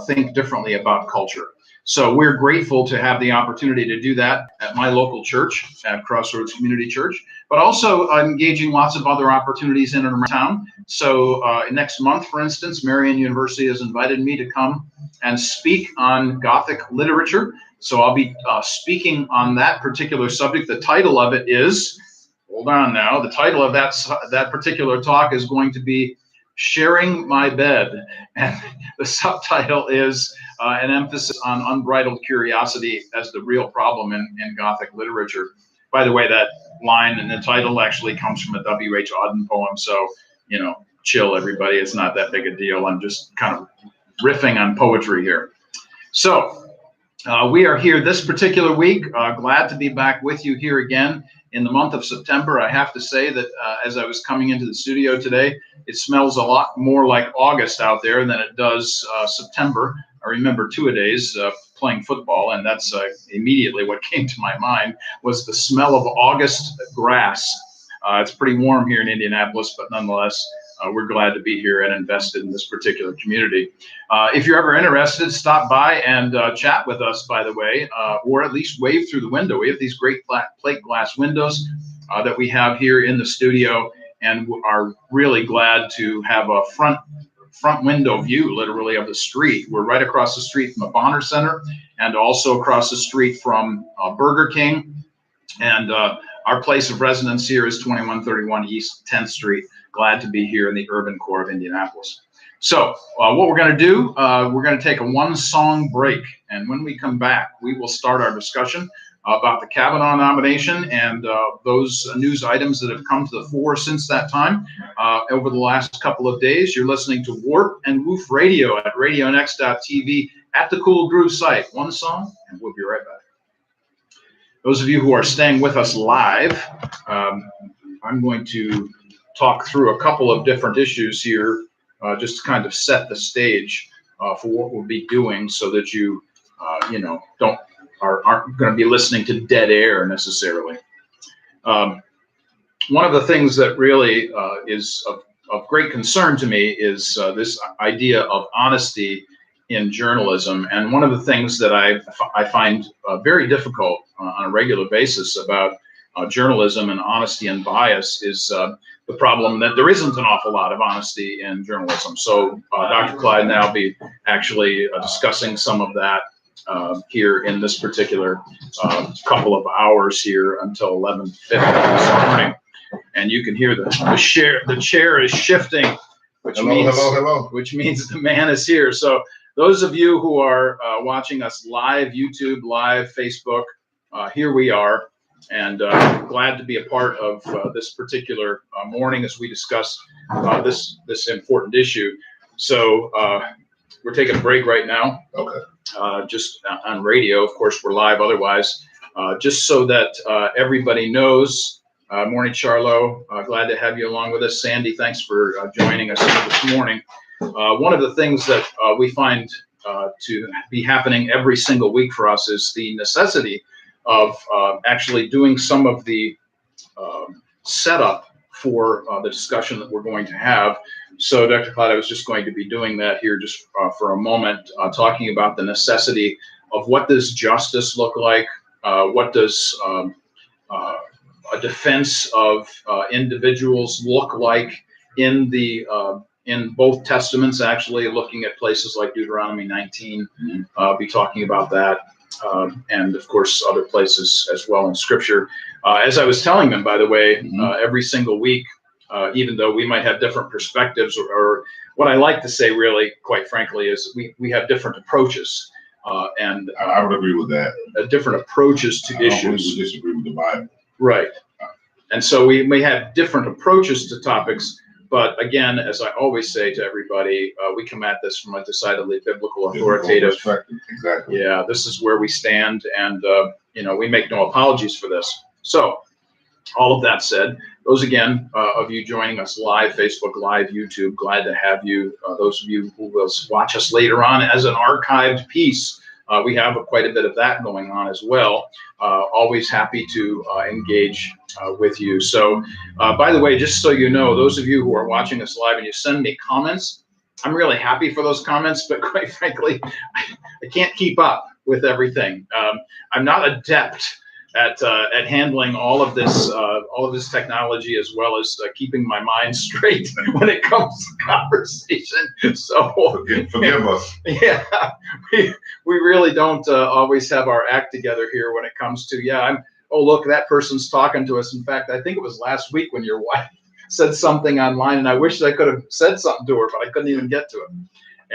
think differently about culture. So we're grateful to have the opportunity to do that at my local church, at Crossroads Community Church, but also engaging lots of other opportunities in and around town. So next month, for instance, Marian University has invited me to come and speak on Gothic literature. So I'll be speaking on that particular subject. The title of it is, hold on now, the title of that particular talk is going to be Sharing My Bed. And the subtitle is an emphasis on unbridled curiosity as the real problem in Gothic literature. By the way, that line in the title actually comes from a W.H. Auden poem. So, chill, everybody. It's not that big a deal. I'm just kind of riffing on poetry here. So we are here this particular week. Glad to be back with you here again in the month of September. I have to say that as I was coming into the studio today, it smells a lot more like August out there than it does September. I remember two-a-days playing football, and that's immediately what came to my mind was the smell of August grass. It's pretty warm here in Indianapolis, but nonetheless, we're glad to be here and invested in this particular community. If you're ever interested, stop by and chat with us, by the way, or at least wave through the window. We have these great plate glass windows that we have here in the studio, and are really glad to have a front window view, literally, of the street. We're right across the street from the Bonner Center, and also across the street from Burger King. And our place of residence here is 2131 East 10th Street. Glad to be here in the urban core of Indianapolis. So what we're going to do, we're going to take a one-song break. And when we come back, we will start our discussion about the Kavanaugh nomination and those news items that have come to the fore since that time. Over the last couple of days, you're listening to Warp and Woof Radio at RadioNext.tv at the Cool Groove site. One song, and we'll be right back. Those of you who are staying with us live, I'm going to talk through a couple of different issues here, just to kind of set the stage for what we'll be doing, so that you, aren't going to be listening to dead air necessarily. One of the things that really is of great concern to me is this idea of honesty in journalism. And one of the things that I find very difficult on a regular basis about journalism and honesty and bias is the problem that there isn't an awful lot of honesty in journalism. So Dr. Clyde and I will be actually discussing some of that here in this particular couple of hours here until 11:50 this morning. And you can hear the chair is shifting, which means the man is here. So those of you who are watching us live, YouTube, live, Facebook, here we are. And glad to be a part of this particular morning as we discuss this important issue. So we're taking a break right now. Okay. Just on radio, of course, we're live otherwise. Just so that everybody knows. Morning, Charlo. Glad to have you along with us. Sandy, thanks for joining us this morning. One of the things that we find to be happening every single week for us is the necessity of actually doing some of the setup for the discussion that we're going to have. So, Dr. Cloud, I was just going to be doing that here just for a moment, talking about the necessity of what does justice look like, what does a defense of individuals look like in the in both testaments, actually looking at places like Deuteronomy 19, be talking about that. And of course, other places as well in Scripture. As I was telling them, by the way, every single week, even though we might have different perspectives, or what I like to say, really, quite frankly, is we have different approaches. And I would agree with that. Different approaches to issues. We disagree with the Bible. Right. And so we may have different approaches to topics. But again, as I always say to everybody, we come at this from a decidedly biblical, authoritative. Exactly. Yeah, this is where we stand, and we make no apologies for this. So, all of that said, those again of you joining us live, Facebook Live, YouTube, glad to have you. Those of you who will watch us later on as an archived piece, we have quite a bit of that going on as well. Always happy to engage with you. So, by the way, just so you know, those of you who are watching us live and you send me comments, I'm really happy for those comments, but quite frankly, I can't keep up with everything. I'm not adept at handling all of this technology, as well as keeping my mind straight when it comes to conversation. So forgive us. Yeah, we really don't always have our act together here when it comes to, oh, look, that person's talking to us. In fact, I think it was last week when your wife said something online, and I wish I could have said something to her, but I couldn't even get to it.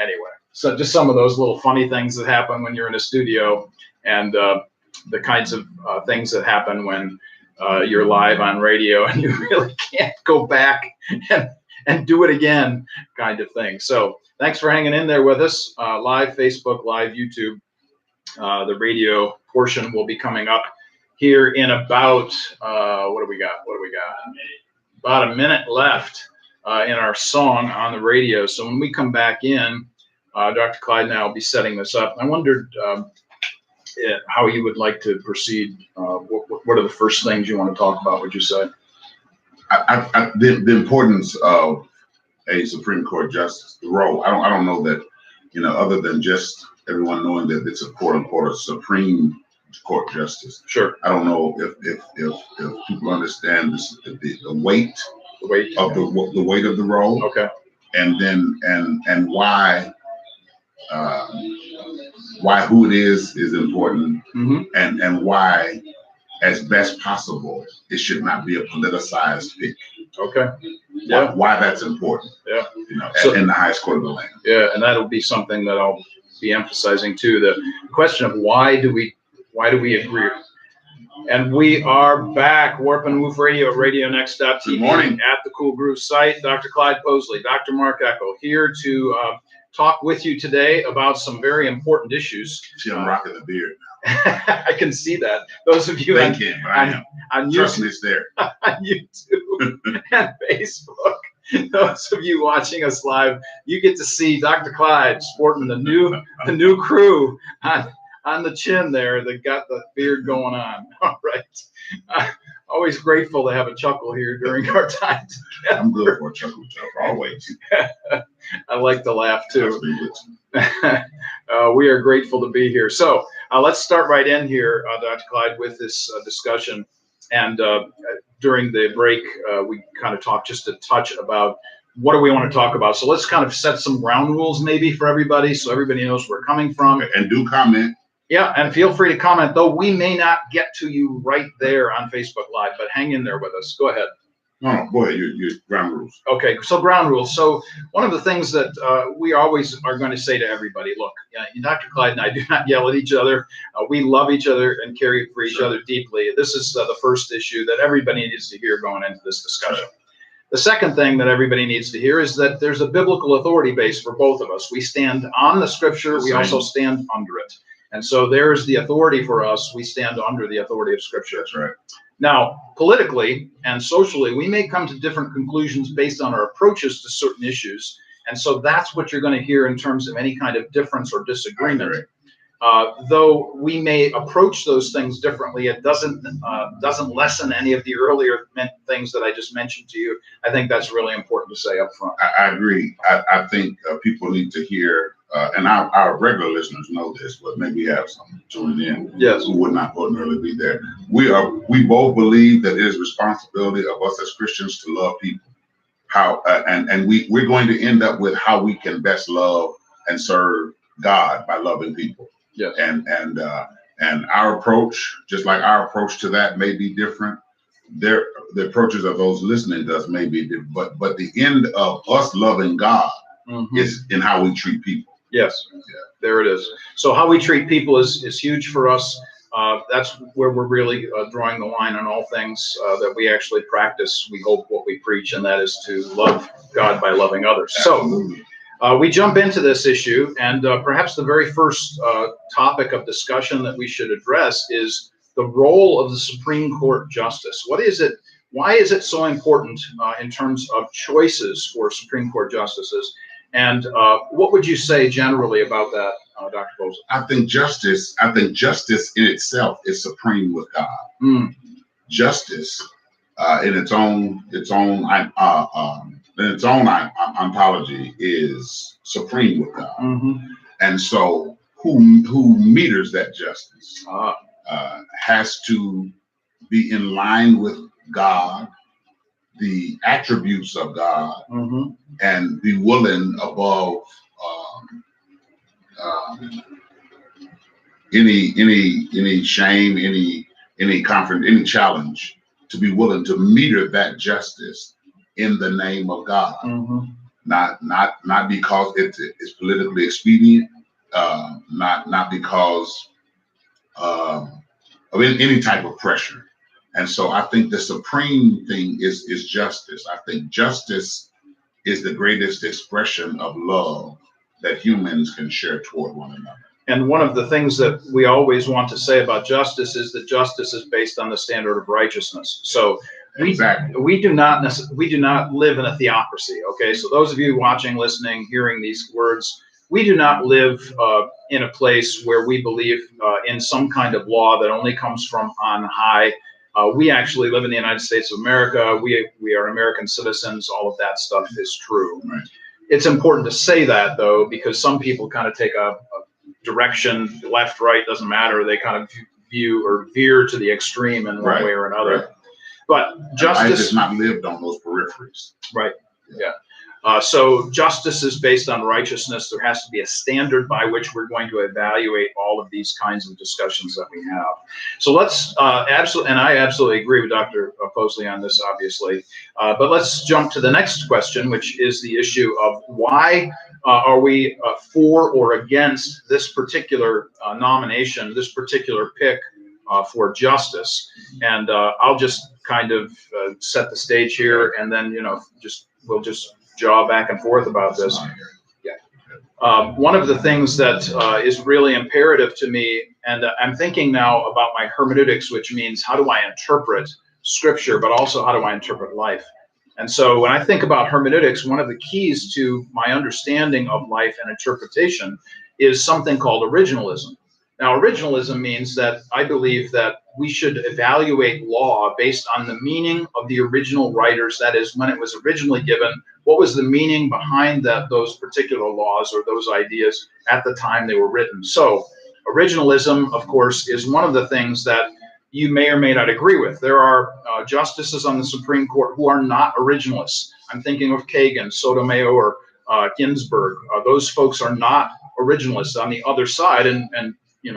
Anyway, so just some of those little funny things that happen when you're in a studio, and the kinds of things that happen when you're live on radio and you really can't go back and do it again, kind of thing. So thanks for hanging in there with us. Live Facebook, live YouTube. The radio portion will be coming up here in about, what do we got? About a minute left in our song on the radio. So when we come back in, Dr. Clyde and I will be setting this up. I wondered how you would like to proceed. What are the first things you want to talk about, would you say? The importance of a Supreme Court justice, the role. I don't know that, other than just everyone knowing that it's a quote unquote a Supreme Court justice. Sure. I don't know if people understand this, the weight of the weight of the role. Okay. And then and why who it is important, mm-hmm. and why, as best possible, it should not be a politicized pick. Okay. Yeah. Why that's important. Yeah. In the highest court of the land. Yeah, and that'll be something that I'll be emphasizing too. The question of why do we agree? And we are back. Warp and Woof Radio at RadioNext.tv. Good morning. At the Cool Groove site. Dr. Clyde Posley, Dr. Mark Eckel, here to talk with you today about some very important issues. See, I'm rocking the beard now. I can see that. Those of you on Trust me, it's there. On YouTube and Facebook. Those of you watching us live, you get to see Dr. Clyde sporting the new crew on the chin there that got the beard going on. All right. Always grateful to have a chuckle here during our time together. I'm good for a chuckle, always. I like to laugh too. We are grateful to be here. So let's start right in here, Dr. Clyde, with this discussion. And during the break, we kind of talked just a touch about what do we want to talk about. So let's kind of set some ground rules maybe for everybody, so everybody knows where we're coming from. And do comment. Yeah, and feel free to comment, though we may not get to you right there on Facebook Live, but hang in there with us. Go ahead. No, go ahead. Your ground rules. Okay, so ground rules. So one of the things that we always are going to say to everybody, look, Dr. Clyde and I do not yell at each other. We love each other and care for each other deeply. This is the first issue that everybody needs to hear going into this discussion. The second thing that everybody needs to hear is that there's a biblical authority base for both of us. We stand on the scripture. We also stand under it. And so there's the authority for us. We stand under the authority of scripture. That's right. Now, politically and socially, we may come to different conclusions based on our approaches to certain issues. And so that's what you're going to hear in terms of any kind of difference or disagreement. Though we may approach those things differently, it doesn't lessen any of the earlier things that I just mentioned to you. I think that's really important to say up front. I agree. I think people need to hear, and our regular listeners know this, but maybe have some tuning in who would not ordinarily be there. We both believe that it is responsibility of us as Christians to love people. We're going to end up with how we can best love and serve God by loving people. Yes. And our approach, just like our approach to that, may be different. The approaches of those listening to us may be different, but the end of us loving God is in how we treat people. Yes, there it is. So how we treat people is huge for us. That's where we're really drawing the line on all things that we actually practice. We hope what we preach, and that is to love God by loving others. Absolutely. So we jump into this issue, and perhaps the very first topic of discussion that we should address is the role of the Supreme Court justice. What is it? Why is it so important in terms of choices for Supreme Court justices? And what would you say generally about that, Dr. Posley? I think justice in itself is supreme with God. Justice in its own ontology is supreme with God. Mm-hmm. And so who meters that justice has to be in line with God, the attributes of God, mm-hmm. and be willing above any shame, any challenge, to be willing to meter that justice in the name of God, mm-hmm. not because it's politically expedient, not because of any type of pressure. And so I think the supreme thing is justice. I think justice is the greatest expression of love that humans can share toward one another. And one of the things that we always want to say about justice is that justice is based on the standard of righteousness. So we do not live in a theocracy. Okay, so those of you watching, listening, hearing these words, we do not live in a place where we believe in some kind of law that only comes from on high. We actually live in the United States of America. We are American citizens. All of that stuff is true. Right. It's important to say that, though, because some people kind of take a direction, left, right, doesn't matter. They kind of view or veer to the extreme in one way or another. Right. But justice is not lived on those peripheries. Right. Yeah. So justice is based on righteousness. There has to be a standard by which we're going to evaluate all of these kinds of discussions that we have. So let's absolutely, and I absolutely agree with Dr. Posley on this, obviously. But let's jump to the next question, which is the issue of why are we for or against this particular nomination, this particular pick for justice? And I'll just kind of set the stage here, and then we'll just jaw back and forth about this. Yeah. One of the things that is really imperative to me, and I'm thinking now about my hermeneutics, which means how do I interpret Scripture, but also how do I interpret life? And so when I think about hermeneutics, one of the keys to my understanding of life and interpretation is something called originalism. Now, originalism means that I believe that we should evaluate law based on the meaning of the original writers. That is, when it was originally given, what was the meaning behind those particular laws or those ideas at the time they were written. So originalism, of course, is one of the things that you may or may not agree with. There are justices on the Supreme Court who are not originalists. I'm thinking of Kagan, Sotomayor, or Ginsburg. Those folks are not originalists. On the other side, and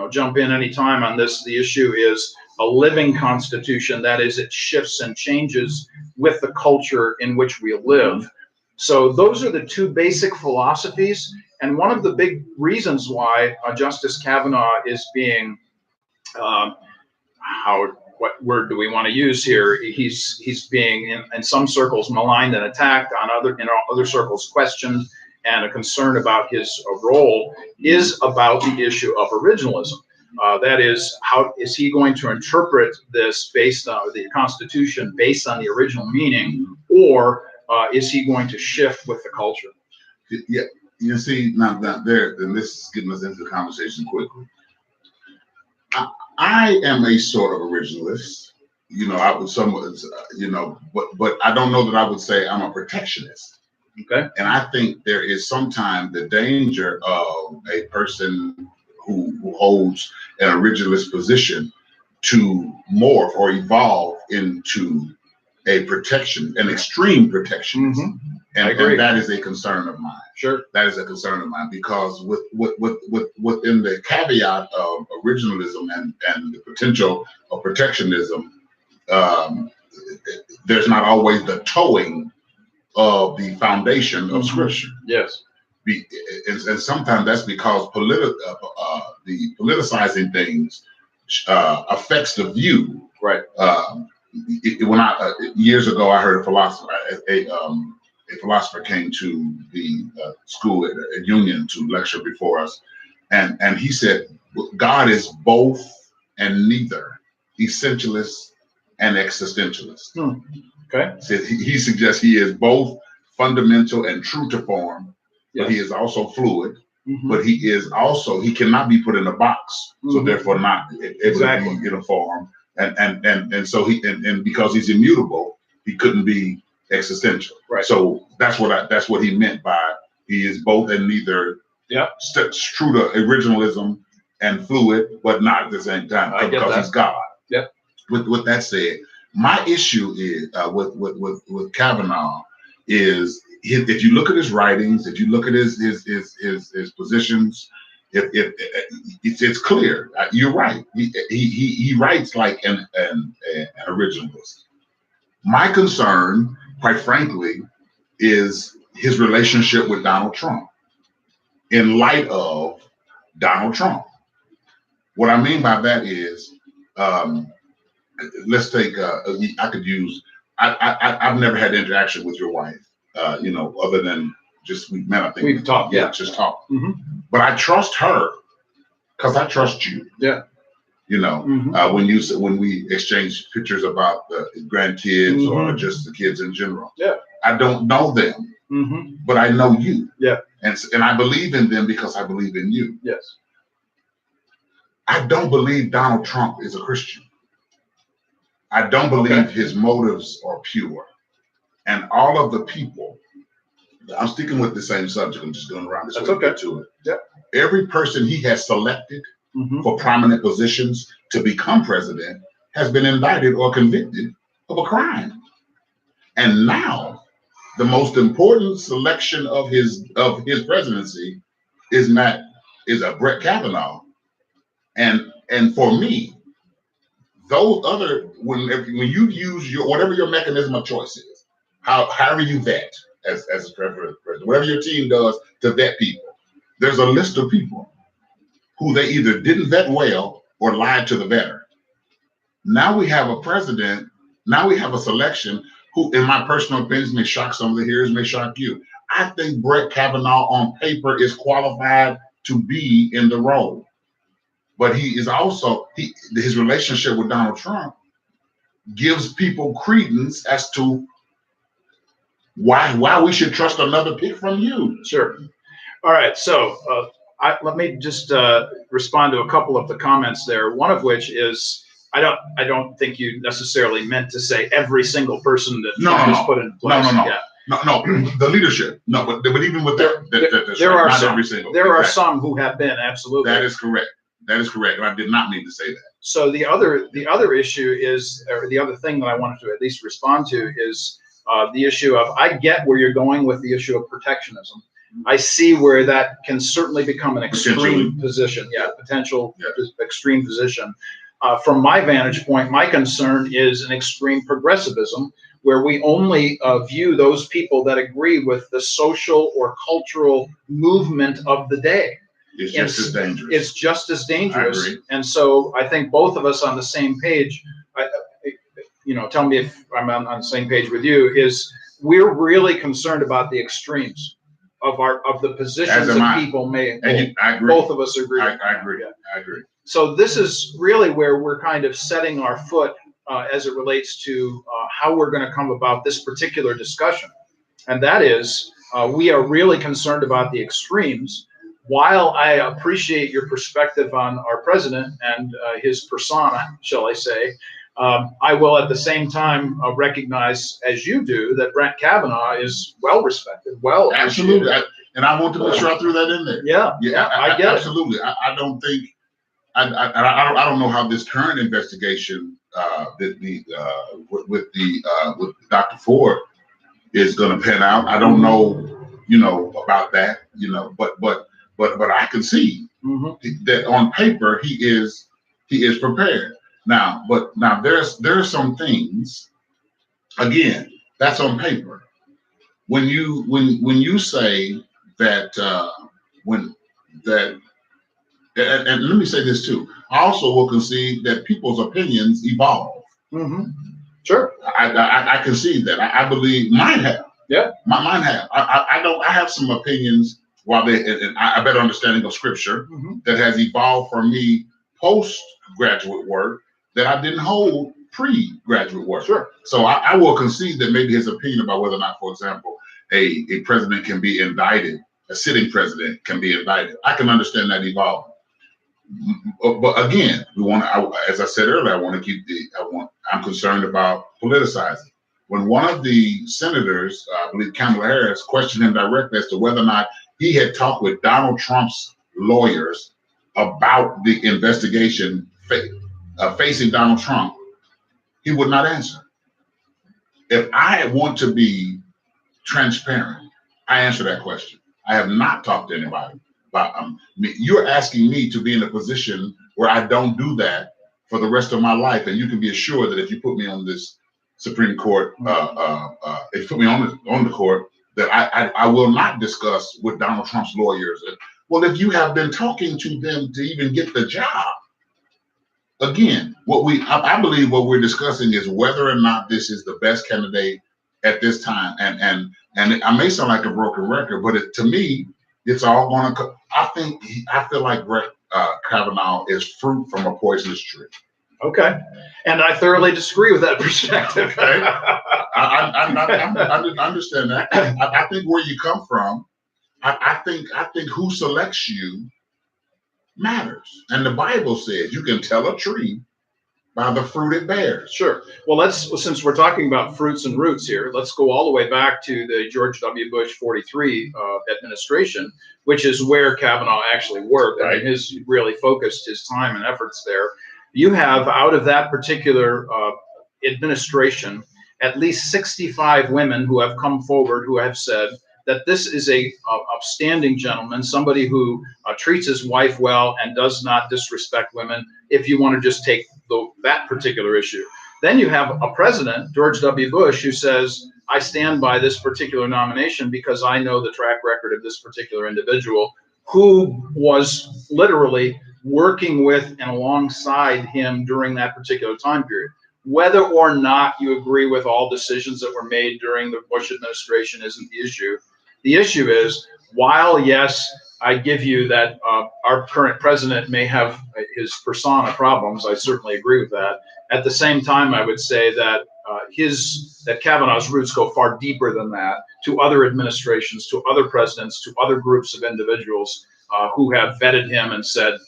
jump in anytime on this, the issue is a living constitution. That is, it shifts and changes with the culture in which we live. So those are the two basic philosophies. And one of the big reasons why Justice Kavanaugh is being, what word do we want to use here? He's being in some circles maligned and attacked, in other circles questioned, and a concern about his role is about the issue of originalism. That is, how is he going to interpret this based on the Constitution, based on the original meaning, or is he going to shift with the culture? Yeah, you see, now there, and this is getting us into the conversation quickly. I am a sort of originalist, I would somewhat, but I don't know that I would say I'm a protectionist. Okay. And I think there is sometimes the danger of a person who holds an originalist position to morph or evolve into an extreme protectionist. Mm-hmm. And that is a concern of mine. Sure. That is a concern of mine, because within the caveat of originalism and the potential of protectionism, there's not always the towing of the foundation of Scripture. Yes. And sometimes that's because the politicizing things affects the view. Right. Years ago, I heard a philosopher came to the school at Union to lecture before us, and he said, God is both and neither, essentialist and existentialist. Okay. Says he suggests he is both fundamental and true to form, but he is also fluid. Mm-hmm. But he cannot be put in a box, so therefore not exactly uniform. And so and because he's immutable, he couldn't be existential. Right. So that's what he meant by he is both and neither. Yeah. True to originalism and fluid, but not at the same time because he's God. Yep. With that said, my issue is with Kavanaugh is if you look at his writings, if you look at his positions, if it's clear. You're right. He writes like an originalist. My concern, quite frankly, is his relationship with Donald Trump in light of Donald Trump. What I mean by that is, let's take. I could use. I've never had interaction with your wife. Other than just we met. I think we've talked. Yeah, just talked. Mm-hmm. But I trust her because I trust you. Yeah. Mm-hmm. When we exchange pictures about the grandkids mm-hmm. or just the kids in general. Yeah. I don't know them, mm-hmm. but I know you. Yeah. And I believe in them because I believe in you. Yes. I don't believe Donald Trump is a Christian. I don't believe his motives are pure. And all of the people, I'm sticking with the same subject. I'm just going around this way to get to it. Yeah. Every person he has selected mm-hmm. for prominent positions to become president has been indicted or convicted of a crime. And now the most important selection of his presidency is a Brett Kavanaugh. And for me, those other when you use whatever your mechanism of choice is, however you vet as a president, whatever your team does to vet people, there's a list of people who they either didn't vet well or lied to the vetter. Now we have a president. Now we have a selection who, in my personal opinion, may shock some of the hearers, may shock you. I think Brett Kavanaugh on paper is qualified to be in the role. But he is also, his relationship with Donald Trump gives people credence as to why we should trust another pick from you. Sure. All right. So let me just respond to a couple of the comments there. One of which is, I don't think you necessarily meant to say every single person that Trump has put in place. No, the leadership. No, but even with there are some. Every single. There are some who have been, absolutely. That is correct. That is correct. And I did not mean to say that. So the other issue is, or the other thing that I wanted to at least respond to is the issue of, I get where you're going with the issue of protectionism. I see where that can certainly become an extreme position. Yeah, potential extreme position. From my vantage point, my concern is an extreme progressivism, where we only view those people that agree with the social or cultural movement of the day. It's just as dangerous. It's just as dangerous. I agree. And so I think both of us on the same page, tell me if I'm on the same page with you, is we're really concerned about the extremes of the positions that people may. And I agree. Both of us agree. I agree. Yeah. I agree. So this is really where we're kind of setting our foot as it relates to how we're going to come about this particular discussion. And that is, we are really concerned about the extremes. While I appreciate your perspective on our president and his persona, shall I say, I will at the same time recognize, as you do, that Brett Kavanaugh is well respected, well absolutely, and I want to make sure I threw that in there. Yeah, I get absolutely. I don't think I don't know how this current investigation with Dr. Ford is going to pan out. I don't know, about that, but I can see that on paper he is prepared. Now there's some things, again, that's on paper. When you say that and let me say this too, I also will concede that people's opinions evolve. Mm-hmm. Sure. I concede that. I believe mine have. Yeah. Mine have. I have some opinions while and a better understanding of scripture that has evolved for me post-graduate work that I didn't hold pre-graduate work. Sure. So I will concede that maybe his opinion about whether or not, for example, a president can be indicted, a sitting president can be indicted. I can understand that evolving. But again, as I said earlier, I'm concerned about politicizing. When one of the senators, I believe Kamala Harris, questioned him directly as to whether or not he had talked with Donald Trump's lawyers about the investigation facing Donald Trump, he would not answer. If I want to be transparent, I answer that question. I have not talked to anybody about you're asking me to be in a position where I don't do that for the rest of my life, and you can be assured that if you put me on this Supreme Court, if you put me on the court, that I will not discuss with Donald Trump's lawyers. Well, if you have been talking to them to even get the job, again, I believe what we're discussing is whether or not this is the best candidate at this time. And I may sound like a broken record, but to me, it's all going to. I feel like Brett Kavanaugh is fruit from a poisonous tree. Okay, and I thoroughly disagree with that perspective. Okay. I understand that. I think where you come from. I think who selects you matters, and the Bible says you can tell a tree by the fruit it bears. Sure. Well, since we're talking about fruits and roots here, let's go all the way back to the George W. Bush 43 administration, which is where Kavanaugh actually worked. Right. I mean, really focused his time and efforts there. You have, out of that particular administration, at least 65 women who have come forward who have said that this is a upstanding gentleman, somebody who treats his wife well and does not disrespect women, if you want to just take that particular issue. Then you have a president, George W. Bush, who says, I stand by this particular nomination because I know the track record of this particular individual who was literally working with and alongside him during that particular time period. Whether or not you agree with all decisions that were made during the Bush administration isn't the issue. The issue is, while, yes, I give you that our current president may have his persona problems, I certainly agree with that. At the same time, I would say that that Kavanaugh's roots go far deeper than that, to other administrations, to other presidents, to other groups of individuals who have vetted him and said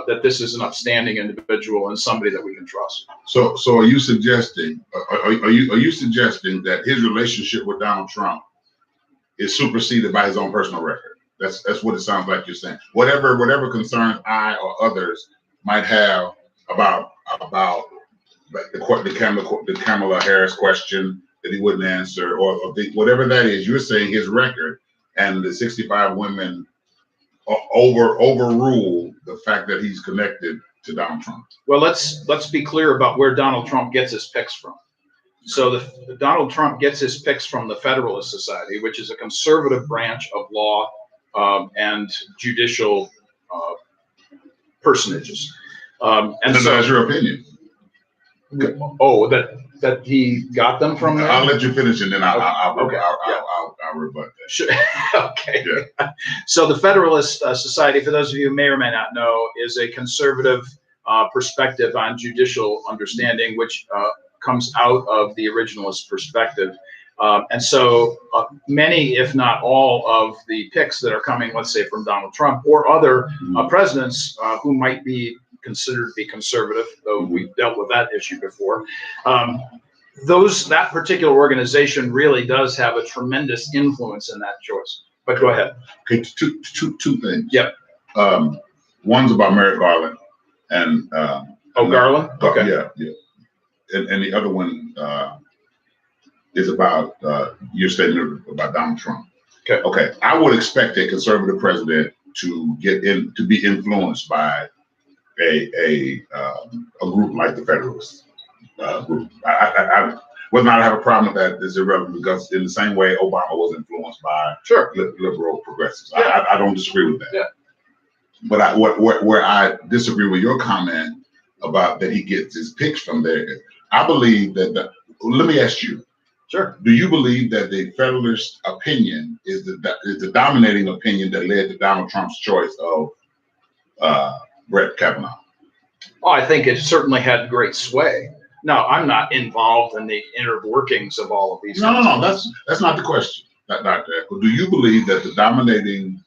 that this is an upstanding individual and somebody that we can trust. So are you suggesting? Are you suggesting that his relationship with Donald Trump is superseded by his own personal record? That's what it sounds like you're saying. Whatever concerns I or others might have about the Kamala Harris question that he wouldn't answer, or whatever that is, you're saying his record and the 65 women overrule the fact that he's connected to Donald Trump. Well, let's be clear about where Donald Trump gets his picks from. So Donald Trump gets his picks from the Federalist Society, which is a conservative branch of law and judicial personages. And so that's your opinion. Oh, that he got them from there? I'll let you finish and then I'll rebut that. Sure. Okay. Yeah. So the Federalist Society, for those of you who may or may not know, is a conservative perspective on judicial understanding, which comes out of the originalist perspective. And so many, if not all, of the picks that are coming, let's say from Donald Trump or other presidents who might be considered to be conservative, though we've dealt with that issue before, that particular organization really does have a tremendous influence in that choice. But go ahead. Okay, two things. Yep. One's about Merrick Garland, and Garland. Okay. Yeah. And the other one is about your statement about Donald Trump. Okay. I would expect a conservative president to be influenced by a group like the Federalist group. Whether or not I have a problem with that is irrelevant, because in the same way Obama was influenced by liberal progressives. Yeah. I don't disagree with that. Yeah. But where I disagree with your comment about that he gets his picks from there, I believe that let me ask you. Sure. Do you believe that the Federalist opinion is the dominating opinion that led to Donald Trump's choice of Brett Kavanaugh? Oh, I think it certainly had great sway. Now, I'm not involved in the inner workings of all of these. No. That's not the question. Do you believe that the dominating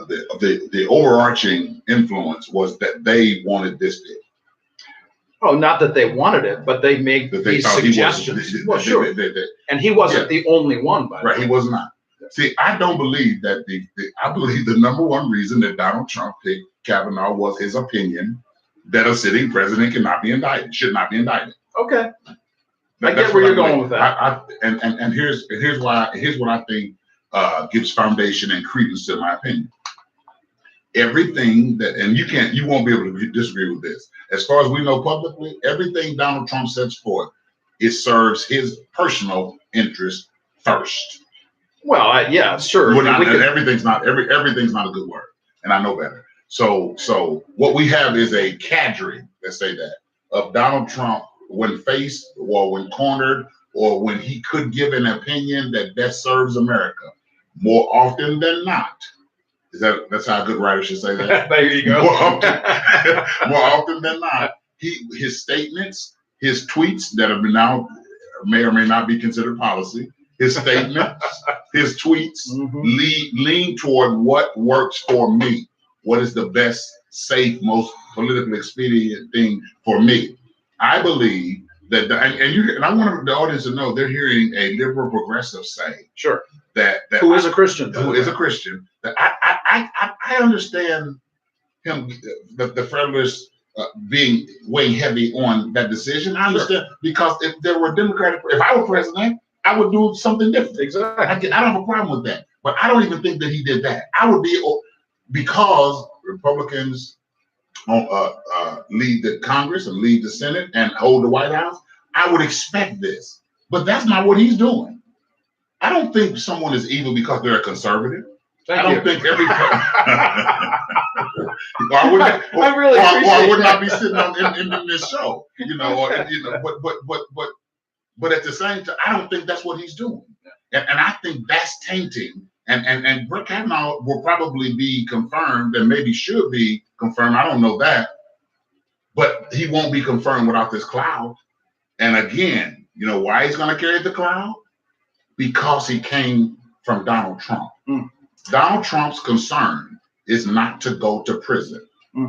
the overarching influence was that they wanted this deal. Oh, not that they wanted it, but they made these suggestions. Well, sure. And he wasn't the only one, by the way. Right, he was not. See, I don't believe that I believe the number one reason that Donald Trump picked Kavanaugh was his opinion that a sitting president cannot be indicted, should not be indicted. Okay. I get where you're going with that. And here's what I think gives foundation and credence to my opinion. Everything that, and you won't be able to disagree with this. As far as we know publicly, everything Donald Trump sets forth, it serves his personal interest first. Well, yeah, sure. Everything's not a good word, and I know better. So what we have is a cadre, let's say that, of Donald Trump when faced or when cornered or when he could give an opinion that best serves America. More often than not, that's how a good writer should say that. There you go. More often than not, his statements, his tweets that have been now may or may not be considered policy. His statements, his tweets lean toward what works for me. What is the best, safe, most politically expedient thing for me? I believe that, and I want the audience to know they're hearing a liberal progressive say, sure, that who is a Christian, That I understand him, the Federalists weighing heavy on that decision. I understand because if there were if I were president, I would do something different. Exactly. I don't have a problem with that, but I don't even think that he did that. I would be, because Republicans lead the Congress and lead the Senate and hold the White House, I would expect this, but that's not what he's doing. I don't think someone is evil because they're a conservative. I don't think every. I would not be sitting in this show, But at the same time, I don't think that's what he's doing, and I think that's tainting. And Brett Kavanaugh will probably be confirmed, and maybe should be confirmed. I don't know that, but he won't be confirmed without this cloud. And again, you know why he's going to carry the cloud? Because he came from Donald Trump. Donald Trump's concern is not to go to prison,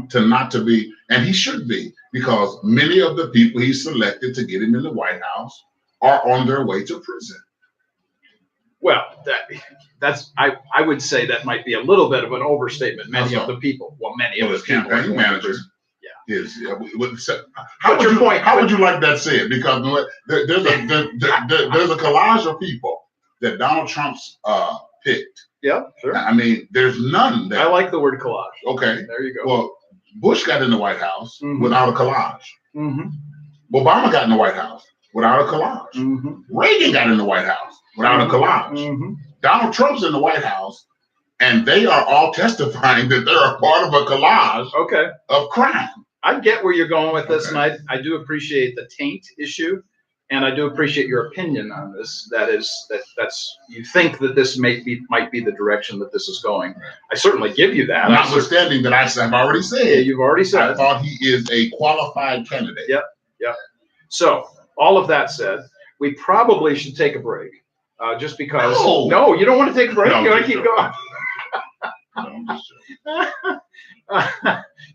to be, and he should be, because many of the people he selected to get him in the White House are on their way to prison. Well, I would say that might be a little bit of an overstatement. Many of the people, many of his campaign managers. Yeah. How would you like that said? Because there's a collage of people that Donald Trump's picked. Yeah, sure. I mean, there's none that. I like the word collage. Okay. There you go. Well, Bush got in the White House without a collage. Obama got in the White House without a collage. Reagan got in the White House without a collage. Donald Trump's in the White House, and they are all testifying that they're a part of a collage of crime. I get where you're going with this, and I do appreciate the taint issue, and I do appreciate your opinion on this. That's you think that this might be the direction that this is going. I certainly give you that. Notwithstanding that I've already said. Yeah, you've already said. I thought he is a qualified candidate. Yep. So all of that said, we probably should take a break, just because. No, you don't want to take a break. You want to keep going.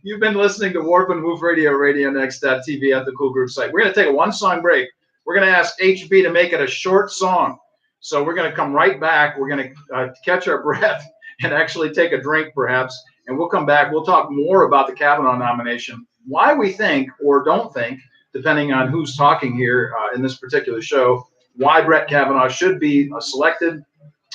You've been listening to Warp and Woof Radio, RadioNext.tv at the Cool Group site. We're going to take a one-song break. We're going to ask HB to make it a short song. So we're going to come right back. We're going to catch our breath and actually take a drink, perhaps. And we'll come back. We'll talk more about the Kavanaugh nomination, why we think or don't think, depending on who's talking here in this particular show, why Brett Kavanaugh should be selected,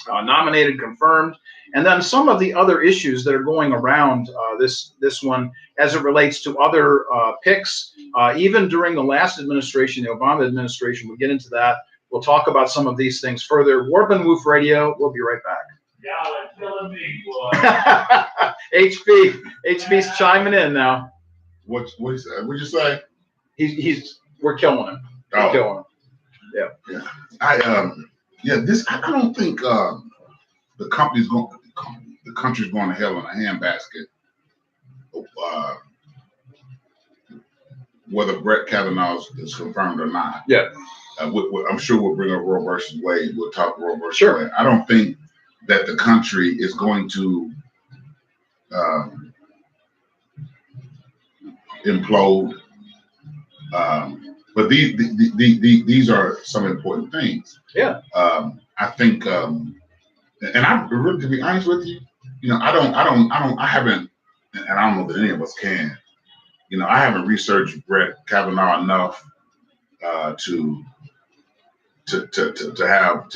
nominated, confirmed, and then some of the other issues that are going around this one as it relates to other picks, even during the last administration, the Obama administration. We'll get into that. We'll talk about some of these things further. Warp and Woof Radio. We'll be right back. Yeah, it's killing me, boy. HB's chiming in now. What'd you say? We're killing him. We're killing him. Yeah. I don't think the country's going to hell in a handbasket. Whether Brett Kavanaugh is confirmed or not. Yeah. I'm sure we'll bring up Roe versus Wade. We'll talk Roe versus Wade. I don't think that the country is going to implode. But these are some important things. Yeah. I think, and I really, to be honest with you, I haven't, and I don't know that any of us can. I haven't researched Brett Kavanaugh enough to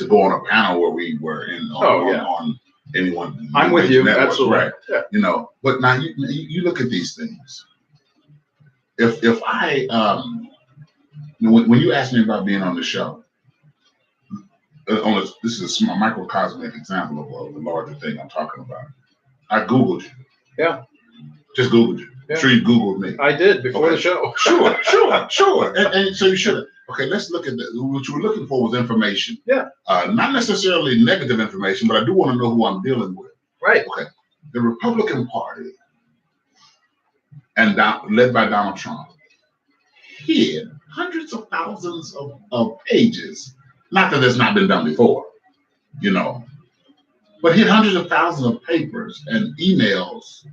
go on a panel where we were on anyone. I'm with you, network, absolutely. Right. Yeah. But now you look at these things. If I when you asked me about being on the show, this is a small microcosmic example of a larger thing I'm talking about. I Googled you. Yeah. Just Googled you. Yeah. Sure, you Googled me. I did before the show. Sure. And so you should have. Okay, let's look at what you were looking for was information. Yeah. Not necessarily negative information, but I do want to know who I'm dealing with. Right. Okay. The Republican Party, and led by Donald Trump, hid hundreds of thousands of pages. Not that it's not been done before, but hid hundreds of thousands of papers and emails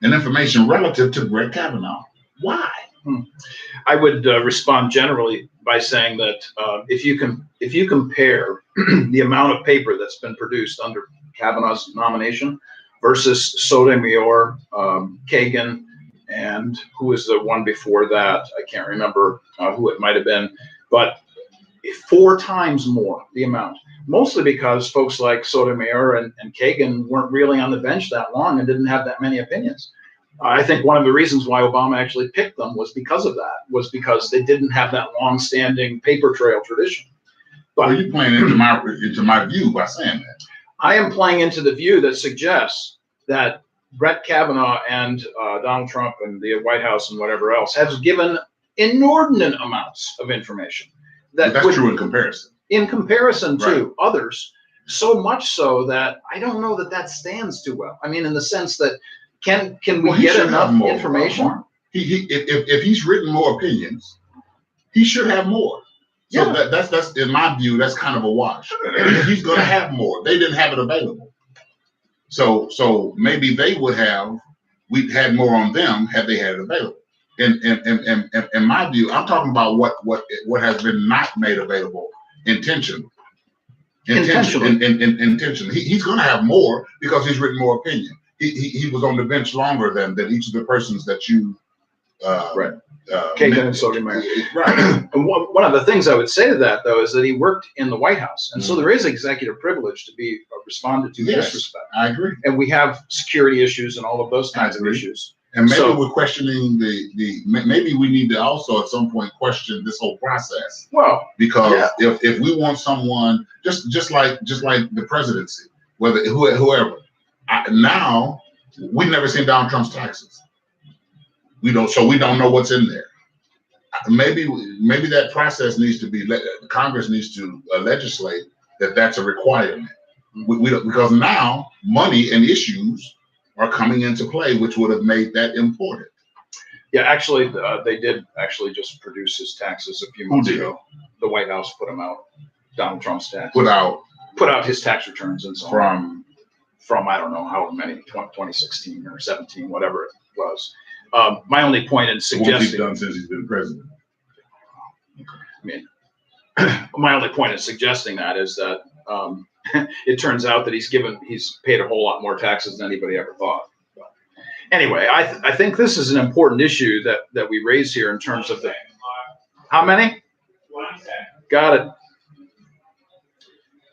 and information relative to Brett Kavanaugh. Why? I would respond generally by saying that if you compare the amount of paper that's been produced under Kavanaugh's nomination versus Sotomayor, Kagan, and who was the one before that? I can't remember who it might have been, but 4 times more the amount. Mostly because folks like Sotomayor and Kagan weren't really on the bench that long and didn't have that many opinions. I think one of the reasons why Obama actually picked them was because of that, was because they didn't have that long-standing paper trail tradition. But are you playing into my view by saying that? I am playing into the view that suggests that Brett Kavanaugh and Donald Trump and the White House and whatever else has given inordinate amounts of information. That's true in comparison. In comparison to Right. others, so much so that I don't know that stands too well. I mean, in the sense that can we get enough information? If he's written more opinions, he should have more. So Yeah. that's in my view, that's kind of a wash. He's going to have more. They didn't have it available. So maybe we'd had more on them had they had it available. In my view, I'm talking about what has been not made available intentionally. Intentionally. He's going to have more because he's written more opinion. He was on the bench longer than each of the persons that you Right. Kagan and Sotomayor. Right. And one of the things I would say to that, though, is that he worked in the White House. And so there is executive privilege to be responded to in this respect. I agree. And we have security issues and all of those kinds of issues. And maybe we're questioning maybe we need to also at some point question this whole process. Well, because if we want someone just like the presidency, whoever, now we've never seen Donald Trump's taxes. We don't know what's in there. Maybe that process needs to be. Congress needs to legislate that's a requirement. We don't, because now money and issues are coming into play, which would have made that important. Yeah, actually, they did actually just produce his taxes a few months ago. The White House put them out. Donald Trump's taxes. Put out his tax returns and so on. From I don't know how many, 2016 or 17, whatever it was. My only point in suggesting. What's he done since he's been president? I mean, my only point in suggesting that is that it turns out that he's paid a whole lot more taxes than anybody ever thought. But anyway, I think this is an important issue that we raise here in terms of how many? Got it.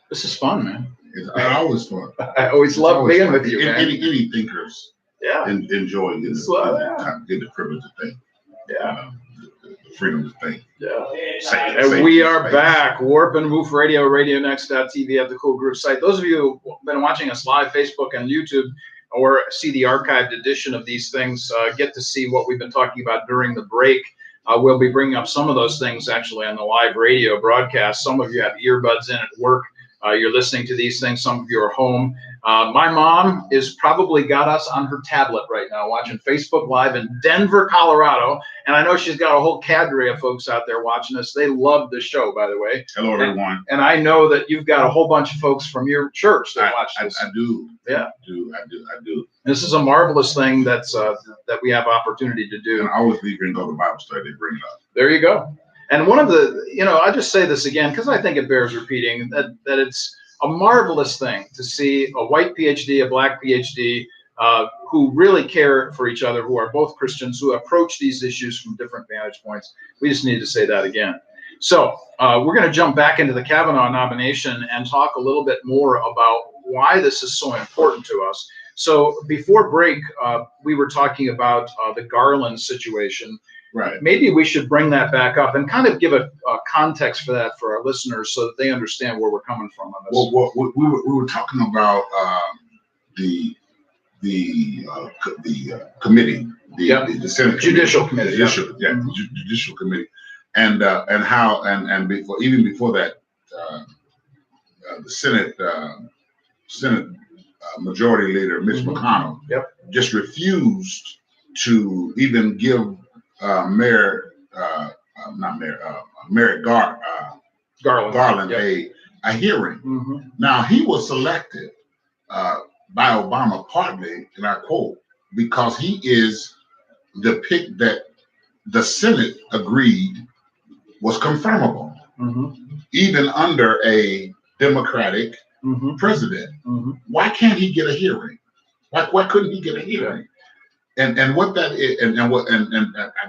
This is fun, man. It's always fun. I always love being with you, man. Any thinkers enjoy get the privilege to think. Yeah. The freedom to think. Yeah. And we are back. Warp and Woof Radio, RadioNext.tv at the Cool Groove site. Those of you who've been watching us live, Facebook and YouTube, or see the archived edition of these things, get to see what we've been talking about during the break. We'll be bringing up some of those things actually on the live radio broadcast. Some of you have earbuds in at work. You're listening to these things. Some of you are home. My mom is probably got us on her tablet right now watching Facebook Live in Denver, Colorado. And I know she's got a whole cadre of folks out there watching us. They love the show, by the way. Hello, everyone. And I know that you've got a whole bunch of folks from your church that watch this. I do. Yeah. I do. This is a marvelous thing that's that we have opportunity to do. And I always leave here and go to Bible study. They bring it up. There you go. And one of the, I just say this again because I think it bears repeating that it's a marvelous thing to see a white PhD, a black PhD, who really care for each other, who are both Christians, who approach these issues from different vantage points. We just need to say that again. So we're going to jump back into the Kavanaugh nomination and talk a little bit more about why this is so important to us. So before break, we were talking about the Garland situation. Right. Maybe we should bring that back up and kind of give a context for that for our listeners so that they understand where we're coming from on this. Well, we were talking about the committee, the Senate Judicial Committee, Judicial Committee, and how even before that, the Senate Majority Leader Mitch McConnell just refused to even give Merrick Garland a hearing. Mm-hmm. Now, he was selected by Obama partly, and I quote, because he is the pick that the Senate agreed was confirmable, even under a Democratic president. Why can't he get a hearing? Why couldn't he get a hearing? And what that is, and I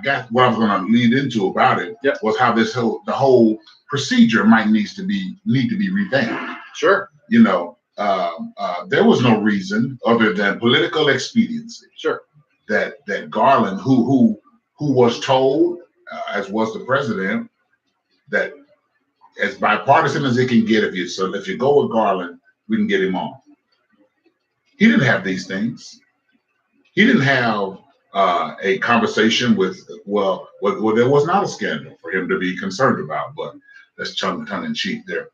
got what I was going to lead into about it was how the whole procedure might need to be revamped. Sure. There was no reason other than political expediency. Sure. That Garland, who was told, as was the president, that as bipartisan as it can get, if you go with Garland, we can get him on. He didn't have these things. He didn't have a conversation with, well, there was not a scandal for him to be concerned about, but that's tongue in cheek there.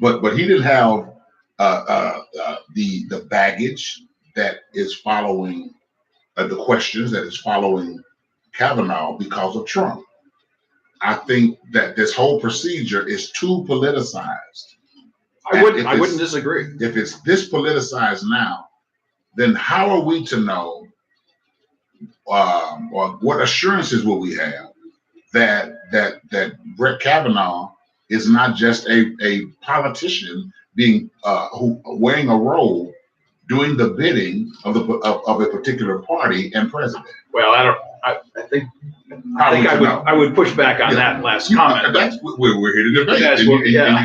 But he didn't have the baggage that is following the questions that is following Kavanaugh because of Trump. I think that this whole procedure is too politicized. I wouldn't disagree. If it's this politicized now, then how are we to know, or what assurances will we have that Brett Kavanaugh is not just a politician being who wearing a role, doing the bidding of a particular party and president? Well, I think I would push back on that last comment. That's we're here to debate.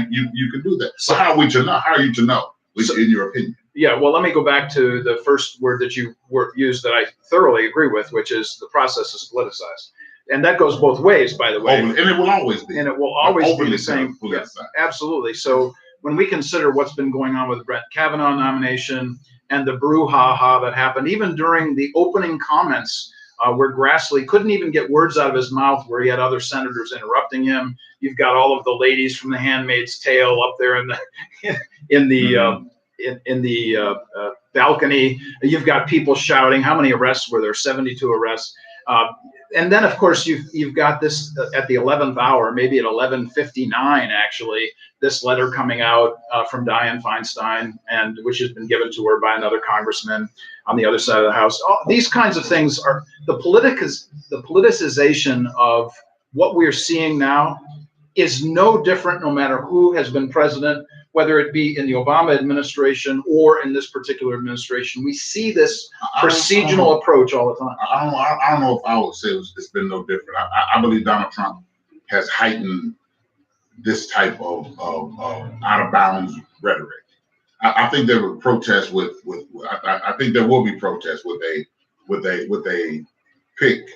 You can do that. So how are you to know? In your opinion? Yeah, well, let me go back to the first word that you used that I thoroughly agree with, which is the process is politicized. And that goes both ways, by the way. And it will always be. And it will always be the same. Yeah, absolutely. So when we consider what's been going on with the Brett Kavanaugh nomination and the brouhaha that happened, even during the opening comments where Grassley couldn't even get words out of his mouth, where he had other senators interrupting him. You've got all of the ladies from The Handmaid's Tale up there in the balcony. You've got people shouting. How many arrests were there? 72 arrests. And then, of course, you've got this at the 11th hour, maybe at 11:59, actually, this letter coming out from Dianne Feinstein, and which has been given to her by another congressman on the other side of the House. These kinds of things are the politicization of what we're seeing now is no different no matter who has been president, whether it be in the Obama administration or in this particular administration. We see this procedural approach all the time. I don't know if I would say it's been no different. I believe Donald Trump has heightened this type of out of bounds rhetoric. I think there were protests I think there will be protests with a pick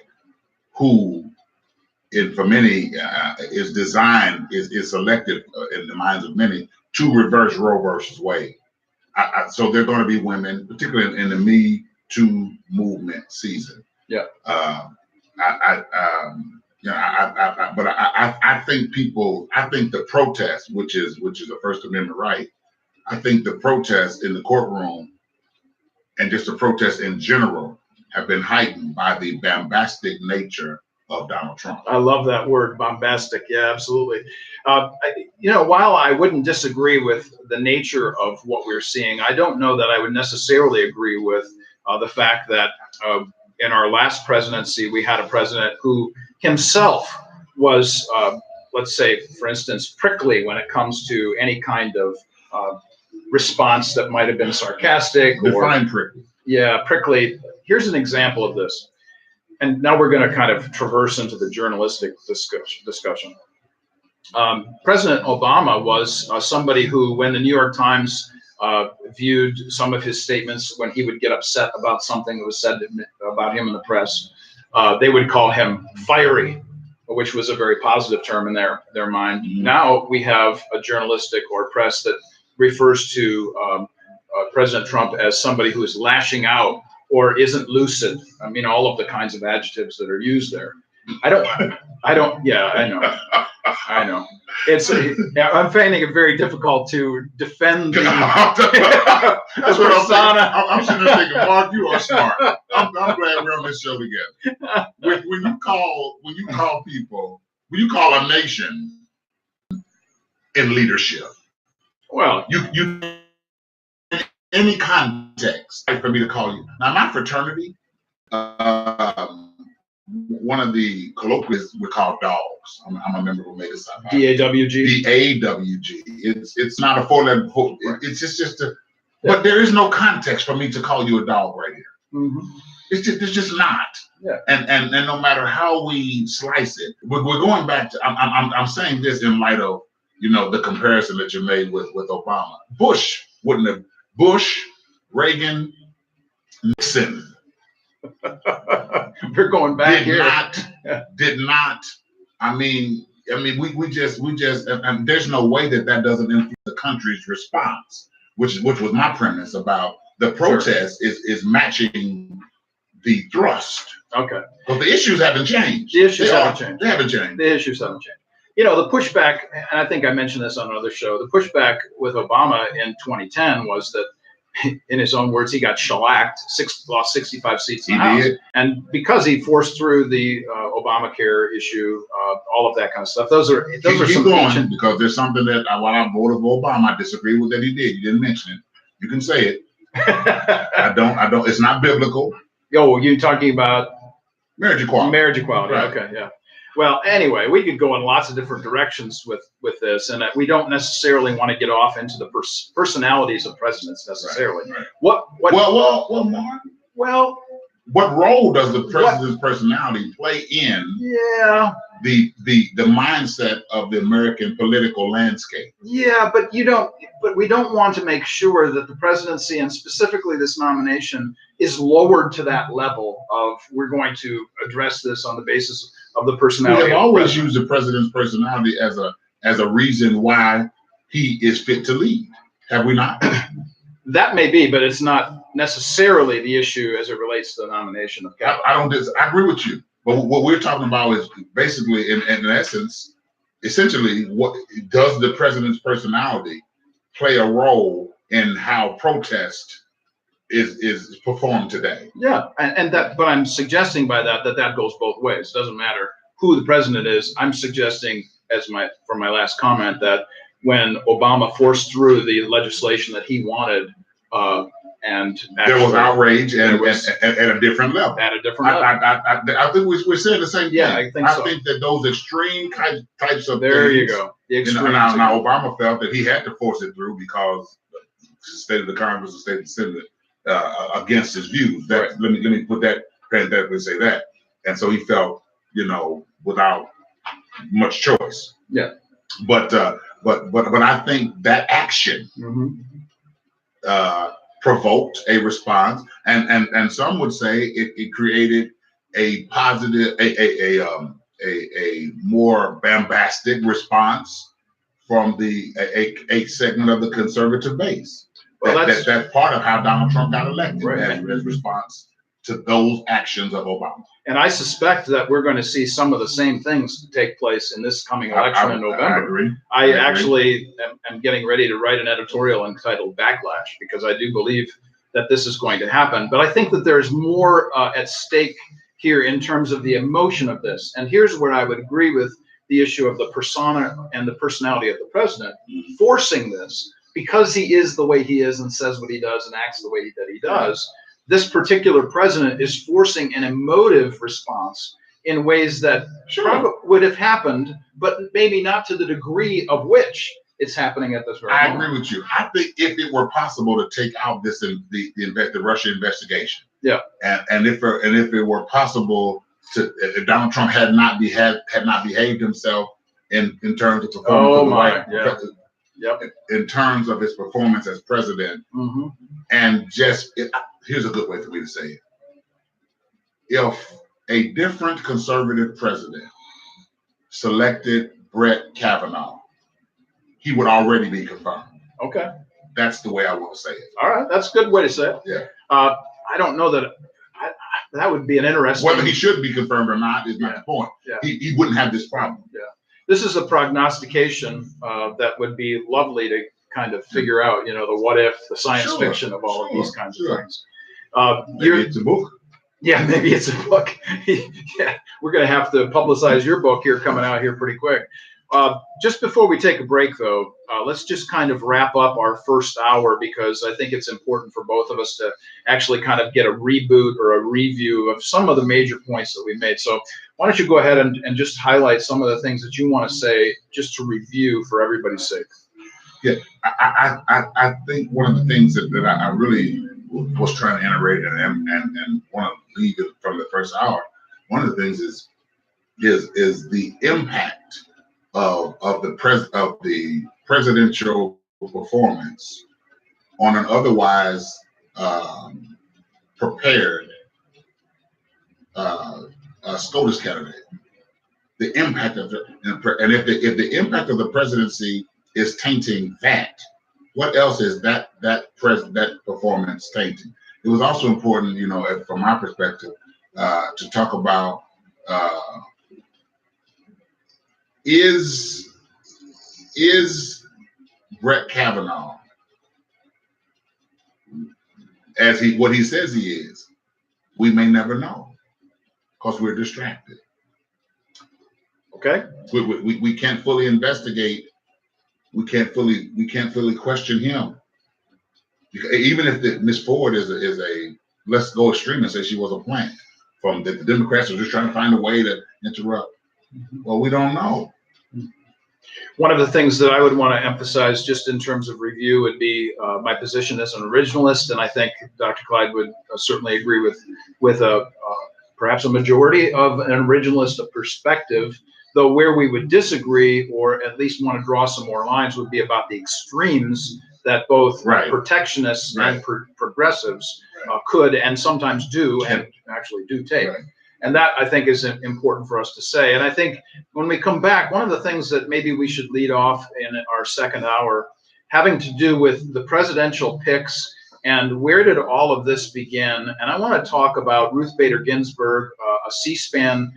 who, for many, is selected in the minds of many to reverse Roe versus Wade. So there are going to be women, particularly in the Me Too movement season. Yeah. But I think the protest, which is a First Amendment right, I think the protests in the courtroom and just the protests in general have been heightened by the bombastic nature of Donald Trump. I love that word, bombastic. Yeah, absolutely. While I wouldn't disagree with the nature of what we're seeing, I don't know that I would necessarily agree with the fact that in our last presidency, we had a president who himself was, let's say, for instance, prickly when it comes to any kind of response that might have been sarcastic. Define prickly. Yeah, prickly. Here's an example of this. And now we're going to kind of traverse into the journalistic discussion. President Obama was somebody who, when the New York Times viewed some of his statements, when he would get upset about something that was said about him in the press, they would call him fiery, which was a very positive term in their mind. Mm-hmm. Now we have a journalistic or press that refers to President Trump as somebody who is lashing out or isn't lucid. I mean, all of the kinds of adjectives that are used there. I don't, yeah, I know. I'm finding it very difficult to defend That's what I'm saying. I'm sitting there thinking, Mark, you are smart. I'm glad we're on this show together. When you call a nation in leadership, well, you any context, like for me to call you. Now, my fraternity, one of the colloquials we call dogs. I'm a member who made this up. DAWG. DAWG. It's not a four-letter. It's just a. Yeah. But there is no context for me to call you a dog right here. Mm-hmm. It's just not. Yeah. And no matter how we slice it, we're going back to. I'm saying this in light of the comparison that you made with Obama. Bush, Reagan, Nixon. We're going back here. Did not. I mean, we just, and there's no way that doesn't influence the country's response, which was my premise about the protest. Sure. is matching the thrust. Okay. But the issues haven't changed. The issues haven't changed. They haven't changed. The issues haven't changed. The pushback, and I think I mentioned this on another show, the pushback with Obama in 2010 was that, in his own words, he got shellacked, lost 65 seats in the House. Did. And because he forced through the Obamacare issue, all of that kind of stuff, those are some going, because there's something that while I voted for Obama, I disagree with that he did. You didn't mention it. You can say it. I don't. It's not biblical. You're talking about marriage equality. Marriage equality. Right. Okay. Yeah. Well, anyway, we could go in lots of different directions with this, and we don't necessarily want to get off into the personalities of presidents necessarily. Right. Well, Mark. Well, what role does the president's personality play in? Yeah. The mindset of the American political landscape. Yeah, but we don't want to make sure that the presidency, and specifically this nomination, is lowered to that level of we're going to address this on the basis of the personality. We have always used the president's personality as a reason why he is fit to lead. Have we not? That may be, but it's not necessarily the issue as it relates to the nomination of Kavanaugh. I agree with you. But what we're talking about is basically, in essence, essentially, what does the president's personality play a role in how protest is performed today? Yeah, but I'm suggesting by that goes both ways. It doesn't matter who the president is. I'm suggesting, for my last comment, that when Obama forced through the legislation that he wanted, and there was outrage at a different level. At a different level. I think we're saying the same thing. Yeah, I think so. I think that those extreme types of there things, you go. The extreme. Now Obama felt that he had to force it through because the state of the Congress, the state of the Senate, against his views. That right. Let me put that parenthetically say that. And so he felt, without much choice. Yeah. But I think that action. Mm-hmm. Provoked a response, and some would say it created a positive, a more bombastic response from a segment of the conservative base. Well, that's part of how Donald Trump got elected, right. as response to those actions of Obama. And I suspect that we're going to see some of the same things take place in this coming election in November. I agree. I actually am getting ready to write an editorial entitled Backlash, because I do believe that this is going to happen. But I think that there's more at stake here in terms of the emotion of this. And here's where I would agree with the issue of the persona and the personality of the president forcing this, because he is the way he is and says what he does and acts the way that he does. This particular president is forcing an emotive response in ways that probably would have happened, but maybe not to the degree of which it's happening at this very moment. I agree with you. I think if it were possible to take out this the Russia investigation, and if it were possible to, if Donald Trump had not behaved himself in terms of performance in terms of his performance as president, and just here's a good way for me to say it. If a different conservative president selected Brett Kavanaugh, he would already be confirmed. Okay. That's the way I want to say it. All right. That's a good way to say it. Yeah. I don't know that that would be an interesting. Whether he should be confirmed or not is not the point. Yeah. He wouldn't have this problem. Yeah. This is a prognostication that would be lovely to kind of figure out, the what if, the science fiction of all of these kinds of things. Maybe it's a book. Yeah, maybe it's a book. Yeah, we're going to have to publicize your book here coming out here pretty quick. Just before we take a break, though, let's just kind of wrap up our first hour, because I think it's important for both of us to actually kind of get a reboot or a review of some of the major points that we made. So why don't you go ahead and just highlight some of the things that you want to say, just to review for everybody's sake. Yeah, I think one of the things that I really was trying to iterate and want to leave it from the first hour, one of the things is the impact of the presidential performance on an otherwise prepared SCOTUS candidate. The impact of if the impact of the presidency is tainting that, what else is that performance tainting? It was also important, from my perspective, to talk about is Brett Kavanaugh what he says he is? We may never know, because we're distracted. Okay. We can't fully investigate. We can't fully question him. Even if Ms. Ford is a let's go extreme and say she was a plant from the Democrats are just trying to find a way to interrupt. Well, we don't know. One of the things that I would want to emphasize, just in terms of review, would be my position as an originalist, and I think Dr. Clyde would certainly agree with perhaps a majority of an originalist perspective. Though where we would disagree, or at least want to draw some more lines, would be about the extremes that both protectionists and progressives could and sometimes do and actually do take. And that, I think, is important for us to say. And I think when we come back, one of the things that maybe we should lead off in our second hour, having to do with the presidential picks and where did all of this begin. And I want to talk about Ruth Bader Ginsburg, a C-SPAN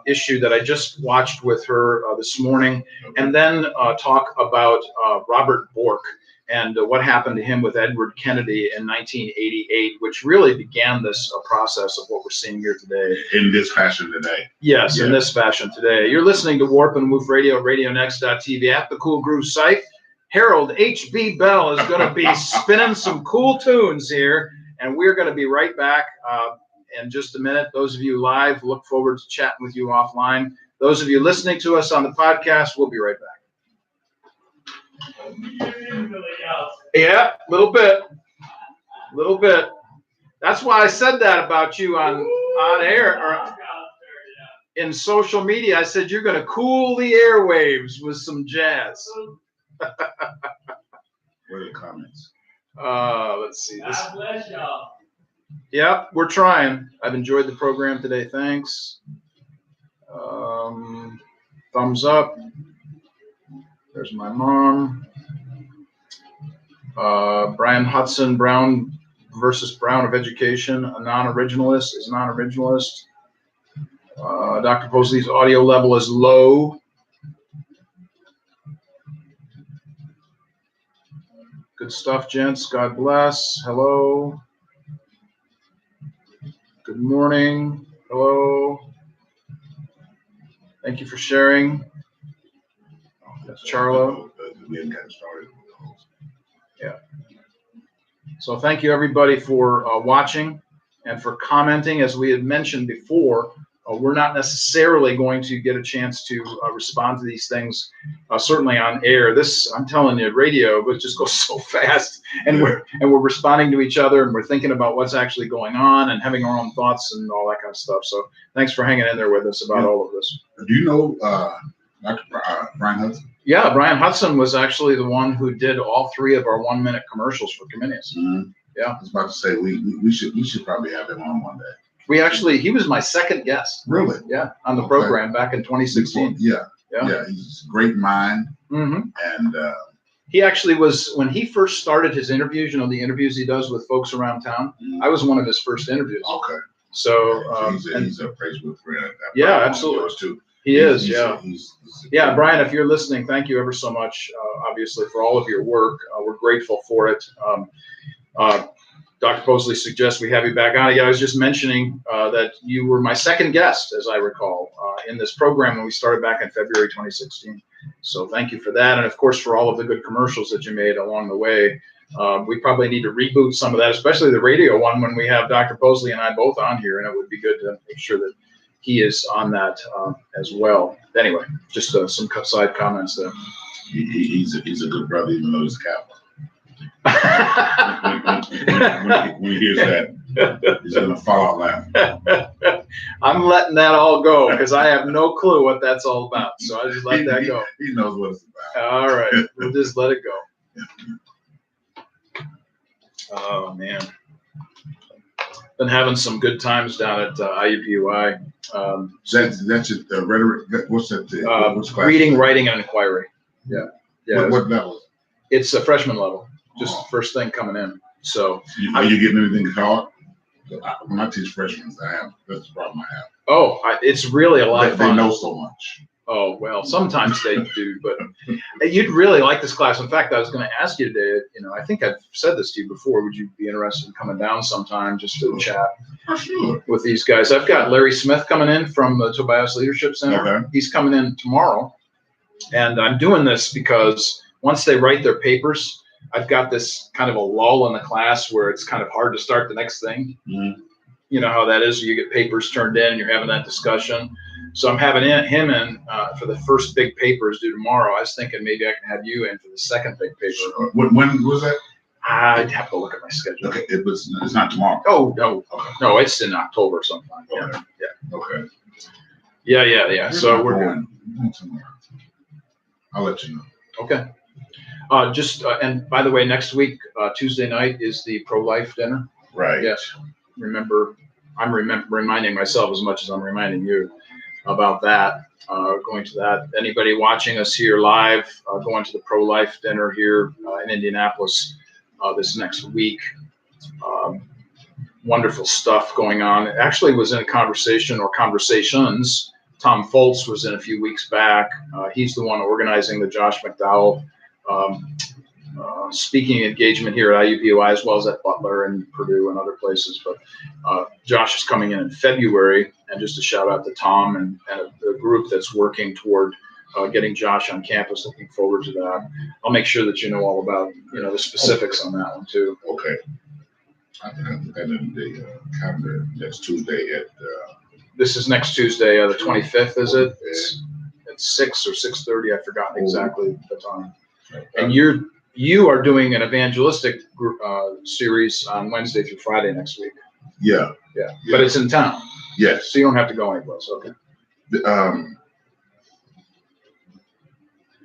issue that I just watched with her this morning, and then talk about Robert Bork and what happened to him with Edward Kennedy in 1988, which really began this process of what we're seeing here today. In this fashion today. Yes, in this fashion today. You're listening to Warp and Woof Radio, RadioNext.tv, at the Cool Groove site. Harold H.B. Bell is going to be spinning some cool tunes here, and we're going to be right back in just a minute. Those of you live, look forward to chatting with you offline. Those of you listening to us on the podcast, we'll be right back. Yeah, a little bit. That's why I said that about you on air or in social media. I said you're going to cool the airwaves with some jazz. What are the comments? Let's see. God bless y'all. Yeah, we're trying. I've enjoyed the program today. Thanks. Thumbs up. There's my mom. Brian Hudson, Brown versus Brown of Education. A non-originalist is non-originalist. Dr. Posley's audio level is low. Good stuff, gents. God bless. Hello. Good morning. Hello. Thank you for sharing. That's Charlo. We hadn't gotten started. Yeah. So thank you everybody for watching and for commenting. As we had mentioned before, we're not necessarily going to get a chance to respond to these things, certainly on air. This, I'm telling you, radio, but it just goes so fast, and we're responding to each other, and we're thinking about what's actually going on and having our own thoughts and all that kind of stuff. So thanks for hanging in there with us about all of this. Do you know Dr. Brian Hudson? Yeah, Brian Hudson was actually the one who did all 3 of our 1-minute commercials for Comenius. Mm-hmm. Yeah, I was about to say we should probably have him on one day. he was my second guest. Really? Yeah, on the program back in 2016. Yeah, he's a great mind. Mm-hmm. And he actually was, when he first started his interviews, the interviews he does with folks around town, I was one of his first interviews. Okay. So he's a Facebook friend. Yeah, absolutely. Too. He is. Yeah, Brian, if you're listening, thank you ever so much, obviously, for all of your work. We're grateful for it. Dr. Posley suggests we have you back on. I was just mentioning that you were my second guest, as I recall, in this program when we started back in February 2016. So thank you for that. And of course, for all of the good commercials that you made along the way. We probably need to reboot some of that, especially the radio one when we have Dr. Posley and I both on here. And it would be good to make sure that he is on that as well. Anyway, just some side comments there. He's a good brother, even though he's Catholic. when he hears that, he's gonna fall out laughing. I'm letting that all go because I have no clue what that's all about. So I just let that go. He knows what it's about. All right, we'll just let it go. Oh man, been having some good times down at IUPUI. That's it. The rhetoric. What's that? What's class? Reading, writing, and inquiry. Yeah. What level? It's a freshman level. Just first thing coming in. So are you getting anything taught? When I teach freshmen, that's the problem I have. Oh, it's really a lot of fun. They know so much. Oh, well, sometimes they do, but you'd really like this class. In fact, I was going to ask you today, I think I've said this to you before. Would you be interested in coming down sometime just to chat with these guys? I've got Larry Smith coming in from the Tobias Leadership Center. Okay. He's coming in tomorrow. And I'm doing this because once they write their papers, I've got this kind of a lull in the class where it's kind of hard to start the next thing. Mm-hmm. You know how that is. You get papers turned in and you're having that discussion. So I'm having him in for the first big papers due tomorrow. I was thinking maybe I can have you in for the second big paper. Sure. When was that? I'd have to look at my schedule. Okay, it's not tomorrow. Oh, no. Okay. No, it's in October sometime. Okay. Yeah. Okay. Yeah. So we're going. I'll let you know. Okay. And by the way, next week, Tuesday night is the pro-life dinner. Right. Yes. Remember, I'm reminding myself as much as I'm reminding you about that. Going to that. Anybody watching us here live, going to the pro-life dinner here in Indianapolis this next week. Wonderful stuff going on. It actually was in a conversation or conversations. Tom Foltz was in a few weeks back. He's the one organizing the Josh McDowell speaking engagement here at IUPUI as well as at Butler and Purdue and other places. But Josh is coming in February, and just a shout out to Tom and the group that's working toward getting Josh on campus. Looking forward to that. I'll make sure that you know all about the specifics on that one too. Okay. I think I did the calendar next Tuesday at. This is next Tuesday, the 25th, is it? It's 6 or 6:30. I've forgotten exactly the time. And you are doing an evangelistic group, series on Wednesday through Friday next week. Yeah. But it's in town. Yes. So you don't have to go anyplace. Okay.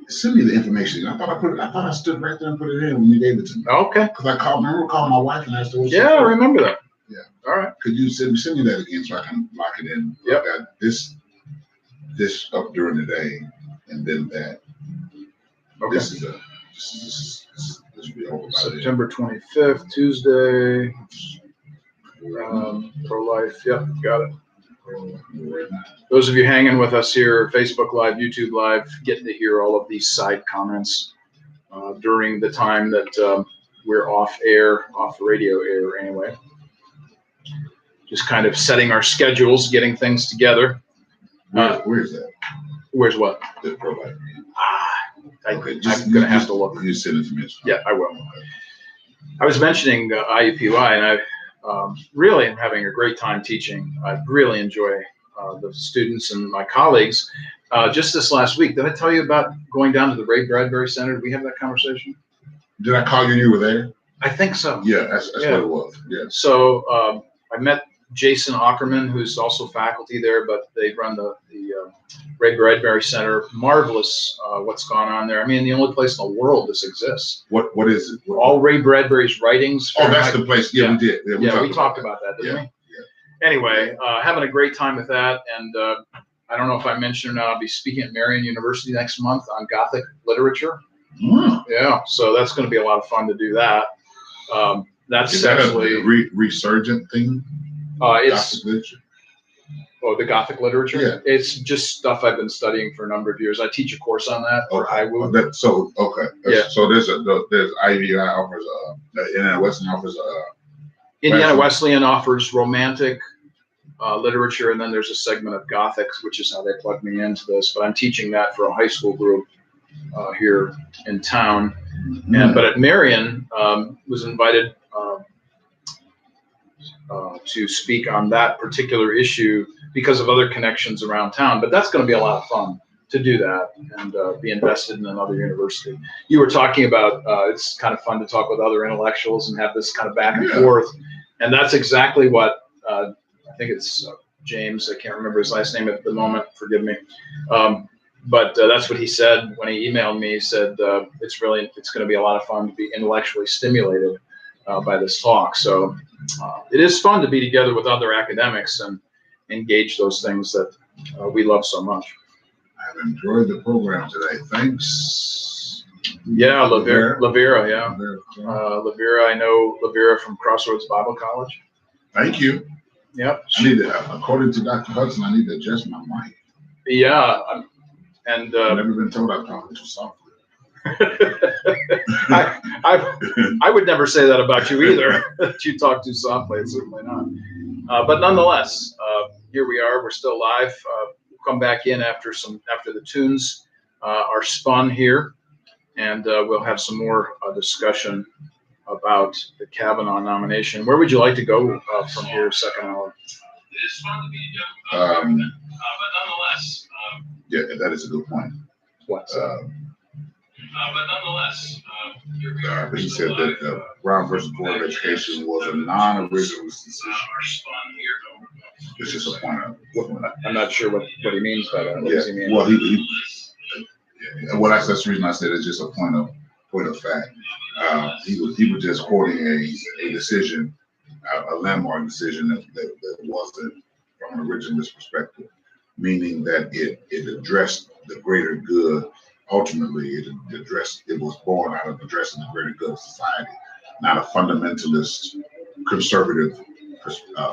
Send me the information. I thought I stood right there and put it in when you gave it to me. Okay. Because I remember calling my wife and asked her. I remember that. Yeah. All right. Could you send me that again so I can lock it in? Yep. I got this up during the day, and then that. Okay. This is This will be over by September 25th, Tuesday. Pro-life. Yep, got it. Those of you hanging with us here, Facebook Live, YouTube Live, getting to hear all of these side comments during the time that we're off the radio air anyway. Just kind of setting our schedules, getting things together. Where is that? Where's what? The pro-life. I'm going to have to look. You send it to me. Yeah, I will. I was mentioning IUPUI, and I really am having a great time teaching. I really enjoy the students and my colleagues. Just this last week, did I tell you about going down to the Ray Bradbury Center? Did we have that conversation? Did I call you and you were there? I think so. Yeah, that's what it was. Yeah. So I met Jason Ackerman, who's also faculty there, but they run the Ray Bradbury Center. Marvelous what's gone on there. I mean, the only place in the world this exists. What is it? All Ray Bradbury's writings. Oh, that's the place. Yeah, we did. Yeah, we talked about that, didn't we? Yeah. Anyway, having a great time with that. And I don't know if I mentioned or not, I'll be speaking at Marian University next month on Gothic literature. Mm. Yeah, so that's going to be a lot of fun to do that. That's is that actually a resurgent thing? It's Gothic literature? the Gothic literature. Yeah. It's just stuff I've been studying for a number of years. I teach a course on that for IWU. Yeah. So there's IVI offers Indiana Wesleyan offers Indiana Wesleyan offers romantic literature, and then there's a segment of Gothic, which is how they plugged me into this. But I'm teaching that for a high school group here in town. And but at Marian was invited to speak on that particular issue because of other connections around town. But that's going to be a lot of fun to do that and be invested in another university. You were talking about it's kind of fun to talk with other intellectuals and have this kind of back and forth. And that's exactly what I think it's James. I can't remember his last name at the moment. Forgive me. But that's what he said when he emailed me. He said it's going to be a lot of fun to be intellectually stimulated by this talk. So it is fun to be together with other academics and engage those things that we love so much. I've enjoyed the program today. Thanks. Yeah, Lavera, yeah. Lavera, I know Lavera from Crossroads Bible College. Thank you. Yep. I need to, according to Dr. Hudson, I need to adjust my mic. Yeah. And I've never been told I'm talking too softly. I would never say that about you either, that you talk too softly. Certainly not. But nonetheless, here we are. We're still live. We'll come back in after the tunes are spun here, and we'll have some more discussion about the Kavanaugh nomination. Where would you like to go from here, second hour? It is fun to be together, but nonetheless. Yeah, that is a good point. What? But nonetheless, here we are. He said that Brown versus Board of Education was a non-originalist decision. It's just a point of. I'm not sure what he means by that. What does he mean? Well, that's the reason I said it's just a point of fact. He was just quoting a decision, a landmark decision that wasn't from an originalist perspective, meaning that it addressed the greater good. Ultimately, it was born out of addressing the greater good of society, not a fundamentalist conservative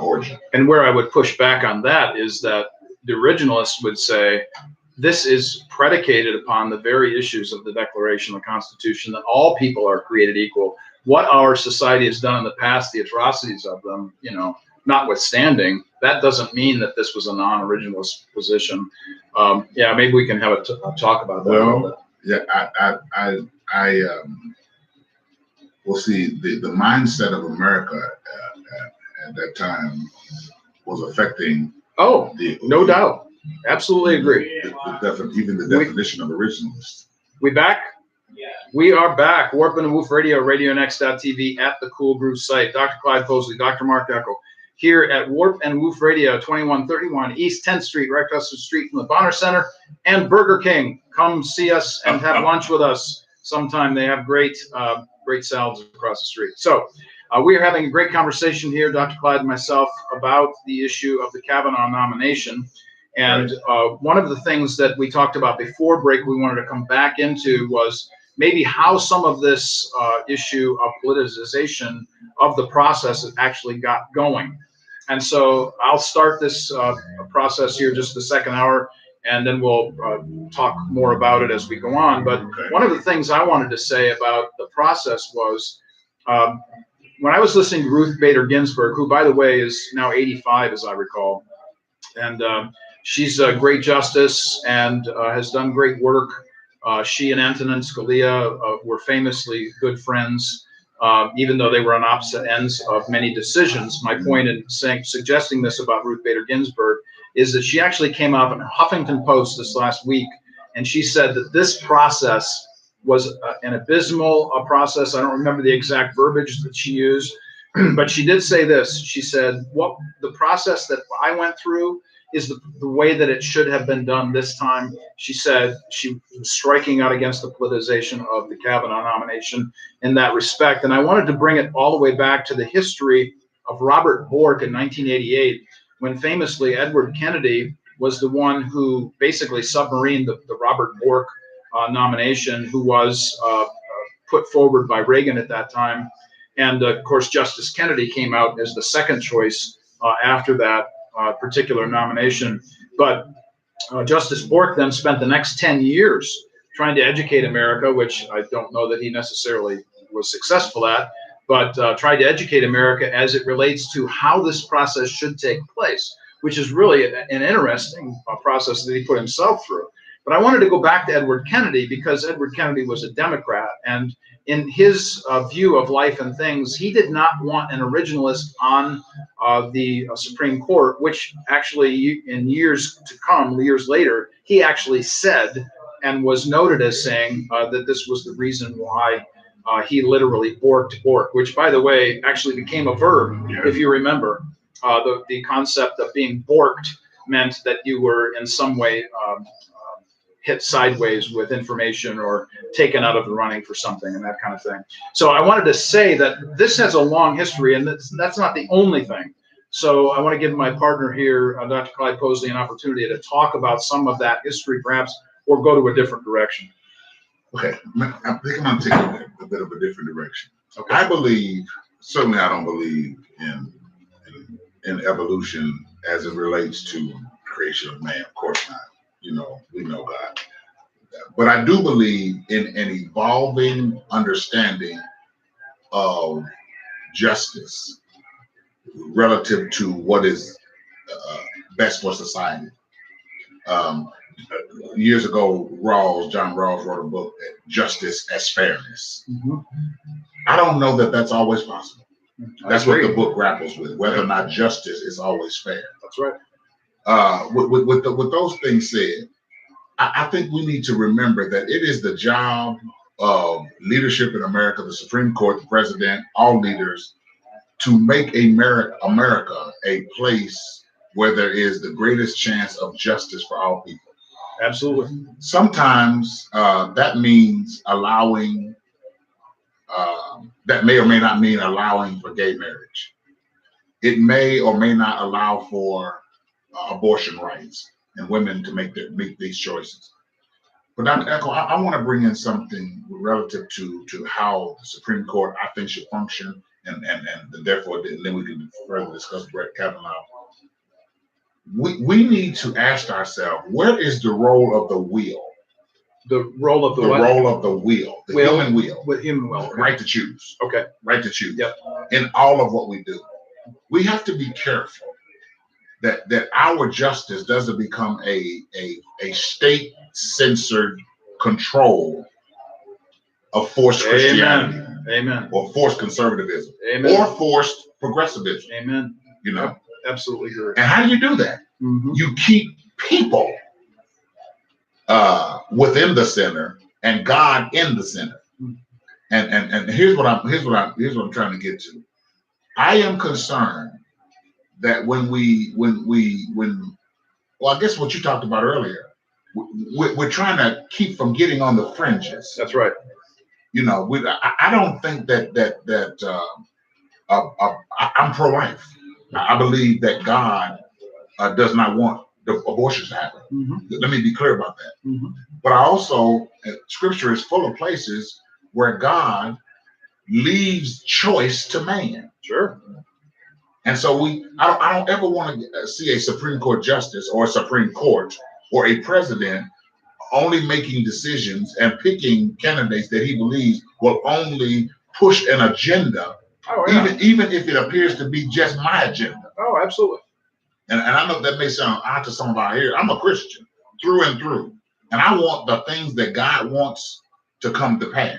origin. And where I would push back on that is that the originalists would say this is predicated upon the very issues of the Declaration of the Constitution, that all people are created equal. What our society has done in the past, the atrocities of them, notwithstanding, that doesn't mean that this was a non-originalist position. Maybe we can have a talk about that. Well, we'll see. The mindset of America at that time was affecting. Oh, no doubt. Absolutely agree. Even the definition of originalist. We back? Yeah. We are back. Warp and Woof Radio, RadioNext.tv at the Cool Groove site. Dr. Clyde Posley, Dr. Mark Eckel, here at Warp and Woof Radio, 2131 East 10th Street, right across the street from the Bonner Center and Burger King. Come see us and have lunch with us sometime. They have great salads across the street. So we are having a great conversation here, Dr. Clyde and myself, about the issue of the Kavanaugh nomination. And one of the things that we talked about before break we wanted to come back into was maybe how some of this issue of politicization of the process actually got going. And so I'll start this process here just the second hour, and then we'll talk more about it as we go on. But one of the things I wanted to say about the process was when I was listening to Ruth Bader Ginsburg, who, by the way, is now 85, as I recall, and she's a great justice and has done great work. She and Antonin Scalia were famously good friends, even though they were on opposite ends of many decisions. My point in suggesting this about Ruth Bader Ginsburg is that she actually came out in Huffington Post this last week, and she said that this process was an abysmal process. I don't remember the exact verbiage that she used, but she did say this. She said, "What the process that I went through is the way that it should have been done this time." She said she was striking out against the politicization of the Kavanaugh nomination in that respect. And I wanted to bring it all the way back to the history of Robert Bork in 1988, when famously Edward Kennedy was the one who basically submarined the Robert Bork nomination, who was put forward by Reagan at that time. And of course, Justice Kennedy came out as the second choice after that particular nomination. But Justice Bork then spent the next 10 years trying to educate America, which I don't know that he necessarily was successful at, but tried to educate America as it relates to how this process should take place, which is really an interesting process that he put himself through. But I wanted to go back to Edward Kennedy because Edward Kennedy was a Democrat, and in his view of life and things, he did not want an originalist on the Supreme Court, which actually in years to come, years later, he actually said and was noted as saying that this was the reason why he literally borked Bork, which, by the way, actually became a verb, if you remember. The concept of being borked meant that you were in some way hit sideways with information or taken out of the running for something and that kind of thing. So I wanted to say that this has a long history, and that's not the only thing. So I want to give my partner here, Dr. Clyde Posley, an opportunity to talk about some of that history, perhaps, or go to a different direction. Okay, I think I'm going to take a bit of a different direction. Okay. I believe, certainly I don't believe in evolution as it relates to creation of man. Of course not. You know, we know God. But I do believe in an evolving understanding of justice relative to what is best for society. Years ago, John Rawls wrote a book, Justice as Fairness. Mm-hmm. I don't know that that's always possible. That's what the book grapples with, whether or not justice is always fair. That's right. With those things said, I think we need to remember that it is the job of leadership in America, the Supreme Court, the president, all leaders, to make America a place where there is the greatest chance of justice for all people. Absolutely. Sometimes that means allowing, that may or may not mean allowing for gay marriage. It may or may not allow for abortion rights and women to make these choices. But Dr. Echo, I want to bring in something relative to how the Supreme Court, I think, should function, and therefore then we can further discuss Brett Kavanaugh. We need to ask ourselves, where is the role of the will? The role of the role of the will, the human will. With human will. Okay. Right to choose. Okay. Right to choose. Yep. In all of what we do. We have to be careful that our justice doesn't become a state censored control of forced Christianity. Amen. Or forced conservatism. Amen. Or forced progressivism. Amen. You know. Yep. Absolutely agree. And how do you do that? Mm-hmm. You keep people within the center and God in the center. Mm-hmm. And here's what I'm trying to get to. I am concerned that when I guess what you talked about earlier, we're trying to keep from getting on the fringes. That's right. You know, I don't think that I'm pro-life. I believe that God does not want the abortions happen. Mm-hmm. Let me be clear about that. Mm-hmm. But I also, Scripture is full of places where God leaves choice to man. Sure. And so I don't ever want to see a Supreme Court justice or a Supreme Court or a president only making decisions and picking candidates that he believes will only push an agenda, even if it appears to be just my agenda. Oh, absolutely. And I know that may sound odd to some of our here. I'm a Christian through and through, and I want the things that God wants to come to pass.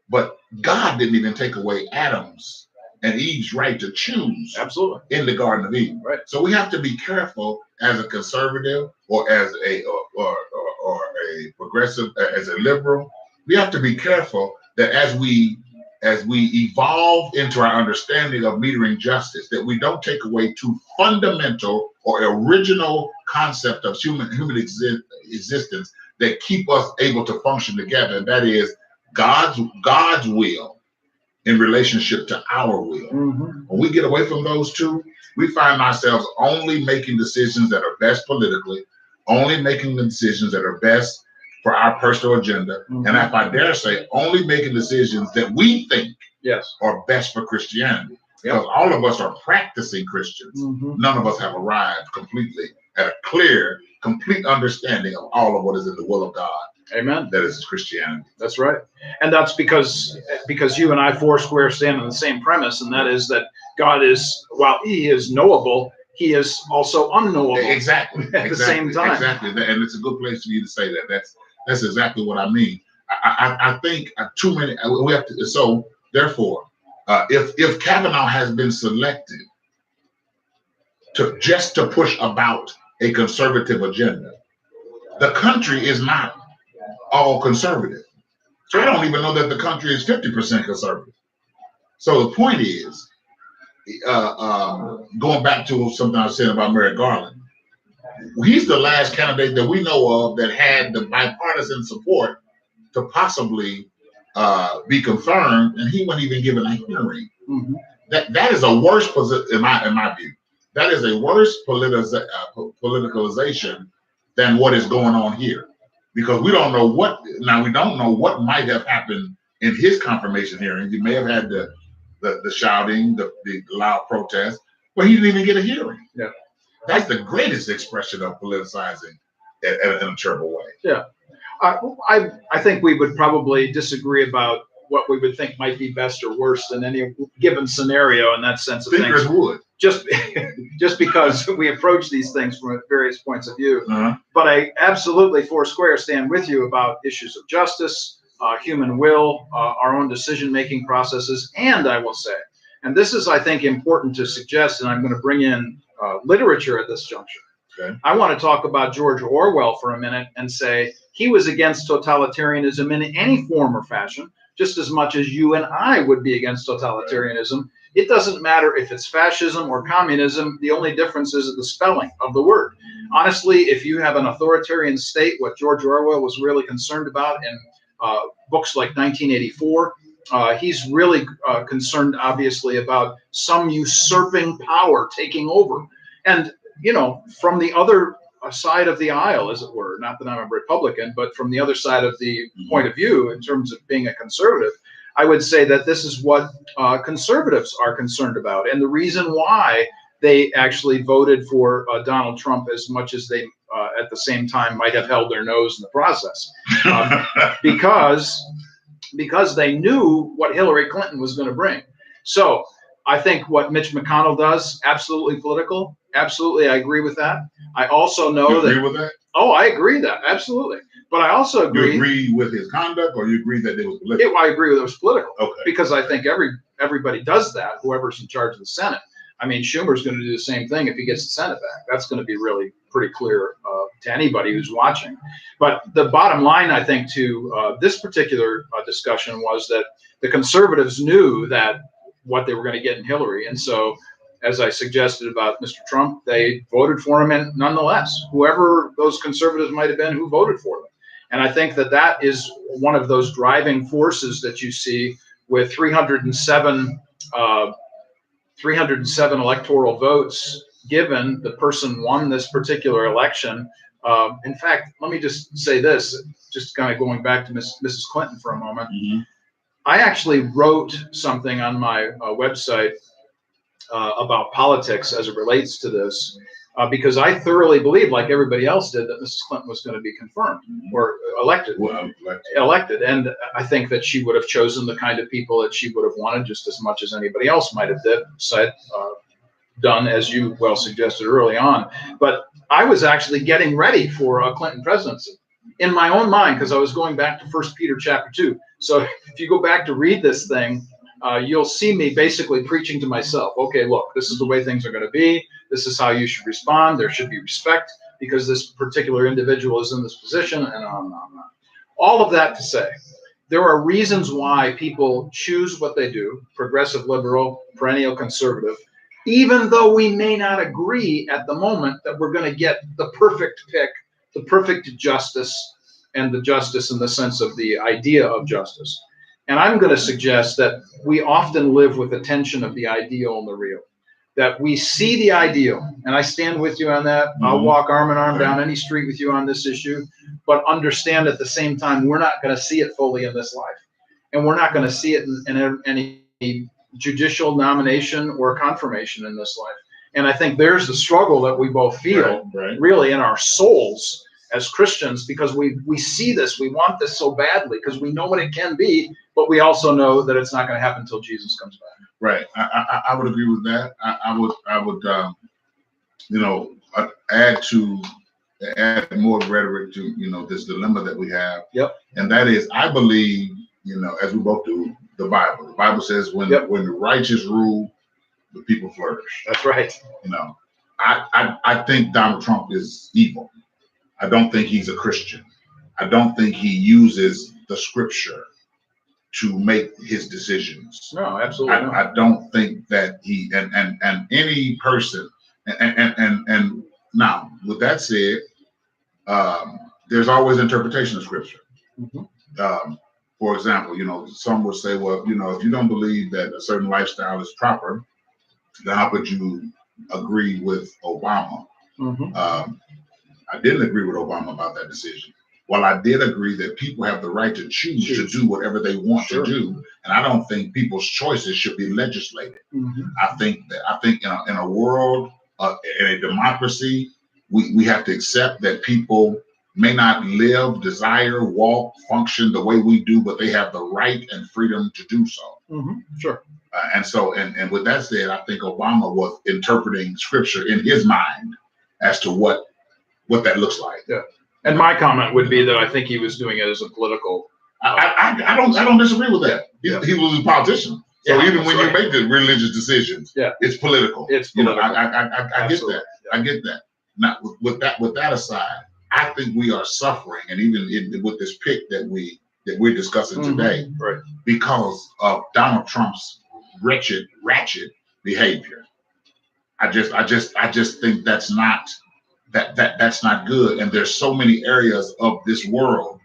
But God didn't even take away Adam's and Eve's right to choose in the Garden of Eden. Right. So we have to be careful as a conservative or as a or a progressive, as a liberal. We have to be careful that as we evolve into our understanding of metering justice, that we don't take away two fundamental or original concept of human existence that keep us able to function together. And that is God's will in relationship to our will. Mm-hmm. When we get away from those two, we find ourselves only making decisions that are best politically, only making the decisions that are best for our personal agenda. Mm-hmm. And if I dare say, only making decisions that we think are best for Christianity. Because all of us are practicing Christians. Mm-hmm. None of us have arrived completely at a clear, complete understanding of all of what is in the will of God. Amen. That is Christianity. That's right. And that's because you and I Foursquare stand on the same premise, and that is that God is, while he is knowable, he is also unknowable. Exactly. At the same time. Exactly. And it's a good place for you to say that. That's exactly what I mean. I think too many, we have to, so therefore, if Kavanaugh has been selected to push about a conservative agenda, the country is not all conservative. So I don't even know that the country is 50% conservative. So the point is, going back to something I was saying about Merrick Garland, he's the last candidate that we know of that had the bipartisan support to possibly be confirmed, and he wasn't even given a hearing. Mm-hmm. That is a worse position in my view. That is a worse politicalization than what is going on here. Because we don't know what might have happened in his confirmation hearing. He may have had the shouting, the loud protest, but he didn't even get a hearing. Yeah, that's the greatest expression of politicizing in a terrible way. Yeah, I think we would probably disagree about what we would think might be best or worse in any given scenario in that sense of Thinkers things. would. Just because we approach these things from various points of view. Uh-huh. But I absolutely Foursquare stand with you about issues of justice, human will, our own decision-making processes, and I will say, and this is, I think, important to suggest, and I'm going to bring in literature at this juncture. Okay. I want to talk about George Orwell for a minute and say he was against totalitarianism in any form or fashion, just as much as you and I would be against totalitarianism. It doesn't matter if it's fascism or communism. The only difference is the spelling of the word. Honestly, if you have an authoritarian state, what George Orwell was really concerned about in books like 1984, he's really concerned, obviously, about some usurping power taking over. And, you know, from the other side of the aisle, as it were, not that I'm a Republican, but from the other side of the point of view in terms of being a conservative, I would say that this is what conservatives are concerned about. And the reason why they actually voted for Donald Trump as much as they, at the same time, might have held their nose in the process. Because they knew what Hillary Clinton was going to bring. So I think what Mitch McConnell does, absolutely political. Absolutely, I agree with that. I also know you agree with that? Oh, I agree with that. Absolutely. But I also agree. You agree with his conduct, or you agree that it was political? I agree with it was political. Okay. Because I think everybody does that, whoever's in charge of the Senate. I mean, Schumer's going to do the same thing if he gets the Senate back. That's going to be really pretty clear to anybody who's watching. But the bottom line, I think, to this particular discussion was that the conservatives knew that what they were going to get in Hillary. And so, as I suggested about Mr. Trump, they voted for him, and nonetheless, whoever those conservatives might have been who voted for them. And I think that that is one of those driving forces that you see with 307 electoral votes given the person won this particular election. In fact, let me just say this, just kind of going back to Mrs. Clinton for a moment. Mm-hmm. I actually wrote something on my website about politics as it relates to this, because I thoroughly believe, like everybody else did, that Mrs. Clinton was going to be confirmed or elected. Well, Elected. And I think that she would have chosen the kind of people that she would have wanted just as much as anybody else might have done, as you well suggested early on. But I was actually getting ready for a Clinton presidency in my own mind, because I was going back to 1 Peter chapter 2. So if you go back to read this thing, you'll see me basically preaching to myself. Okay, look, this is the way things are going to be. This is how you should respond. There should be respect because this particular individual is in this position, and on and on and on. All of that to say, there are reasons why people choose what they do, progressive liberal, perennial conservative, even though we may not agree at the moment that we're going to get the perfect pick, the perfect justice, and the justice in the sense of the idea of justice. And I'm going to suggest that we often live with a tension of the ideal and the real, that we see the ideal, and I stand with you on that. I'll walk arm in arm down any street with you on this issue, but understand at the same time, we're not going to see it fully in this life. And we're not going to see it in any judicial nomination or confirmation in this life. And I think there's the struggle that we both feel really in our souls as Christians, because we see this, we want this so badly because we know what it can be, but we also know that it's not going to happen until Jesus comes back. Right. I would agree with that. I would add more rhetoric to, this dilemma that we have. Yep. And that is, I believe, as we both do, the Bible says when the righteous rule, the people flourish. That's right. I think Donald Trump is evil. I don't think he's a Christian. I don't think he uses the scripture to make his decisions. No, absolutely not. I don't think that he and any person and now with that said, there's always interpretation of scripture. Mm-hmm. For example, some would say, well, if you don't believe that a certain lifestyle is proper, then how could you agree with Obama? Mm-hmm. I didn't agree with Obama about that decision. Well, I did agree that people have the right to choose to do whatever they want to do, and I don't think people's choices should be legislated. Mm-hmm. I think in a world, in a democracy, we have to accept that people may not live, desire, walk, function the way we do, but they have the right and freedom to do so. Mm-hmm. Sure. And with that said, I think Obama was interpreting scripture in his mind as to what that looks like. Yeah. And my comment would be that I think he was doing it as a political. I don't disagree with that. He was a politician. So even when you make the religious decisions, it's political. It's political. I get that. Yeah. I get that. Now, with that aside, I think we are suffering, and even with this pick that we're discussing today, because of Donald Trump's ratchet behavior. I just think that's not good. And there's so many areas of this world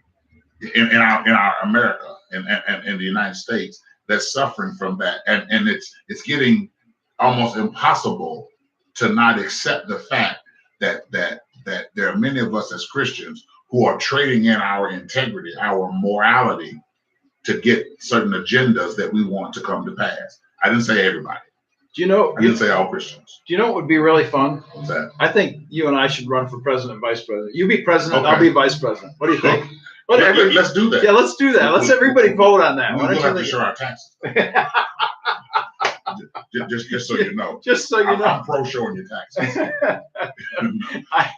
in our America and in the United States that's suffering from that, and it's getting almost impossible to not accept the fact that there are many of us as Christians who are trading in our integrity, our morality, to get certain agendas that we want to come to pass. I didn't say everybody. I didn't say all Christians. Do you know what would be really fun? What's that? I think you and I should run for president and vice president. You be president, I'll be vice president. What do you think? Let's do that. Yeah, let's do that. Let's everybody vote on that. We'll have to show our taxes. just so you know. Just so you know. I'm pro showing your taxes. I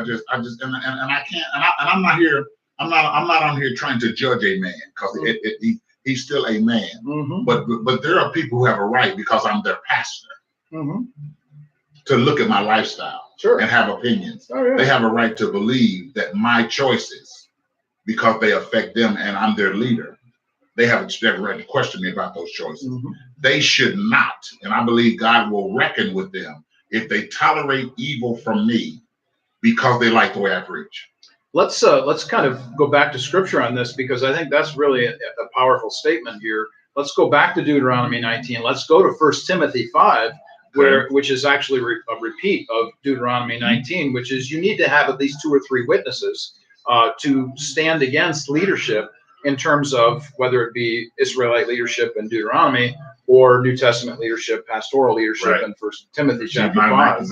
just and I can't and I'm not here. I'm not on here trying to judge a man because he's still a man. Mm-hmm. But there are people who have a right, because I'm their pastor, to look at my lifestyle and have opinions. Oh, yeah. They have a right to believe that my choices, because they affect them and I'm their leader, they have a right to question me about those choices. Mm-hmm. They should not, and I believe God will reckon with them if they tolerate evil from me because they like the way I preach. Let's kind of go back to scripture on this, because I think that's really a powerful statement here. Let's go back to Deuteronomy 19. Let's go to 1 Timothy 5, which is actually a repeat of Deuteronomy 19, which is you need to have at least 2 or 3 witnesses to stand against leadership in terms of whether it be Israelite leadership in Deuteronomy or New Testament leadership, pastoral leadership in 1 Timothy chapter 5.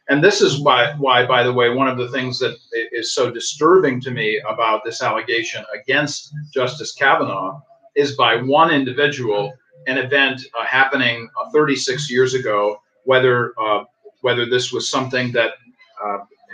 And this is why, by the way, one of the things that is so disturbing to me about this allegation against Justice Kavanaugh is by one individual, an event happening 36 years ago, whether this was something that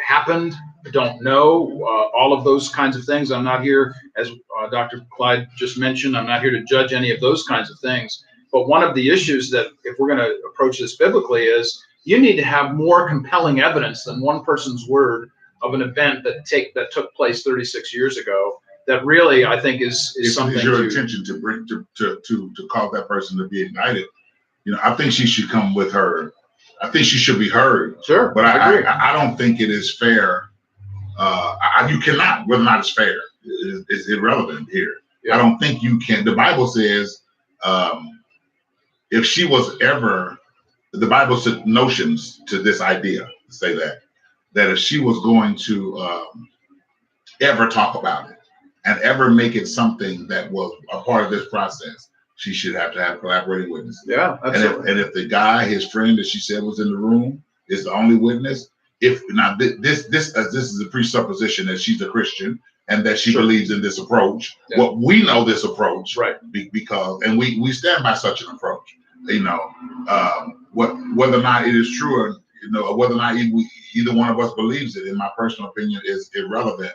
happened, I don't know, all of those kinds of things. I'm not here, as Dr. Clyde just mentioned, I'm not here to judge any of those kinds of things. But one of the issues that, if we're going to approach this biblically, is you need to have more compelling evidence than one person's word of an event that took place 36 years ago. That really, I think, is something. It's your intention to bring to cause that person to be indicted. I think she should come with her. I think she should be heard. Sure, but I don't think it is fair. You cannot. Whether or not it's fair is irrelevant here. Yeah. I don't think you can. The Bible says, if she was ever, the Bible said notions to this idea, say that if she was going to ever talk about it and ever make it something that was a part of this process, she should have to have collaborating witnesses. Yeah, absolutely. And if the guy, his friend that she said was in the room, is the only witness, this is a presupposition that she's a Christian and that she believes in this approach. Yeah. Well, we know this approach, right? Because we stand by such an approach. Whether or not it is true, or whether or not either one of us believes it, in my personal opinion, is irrelevant.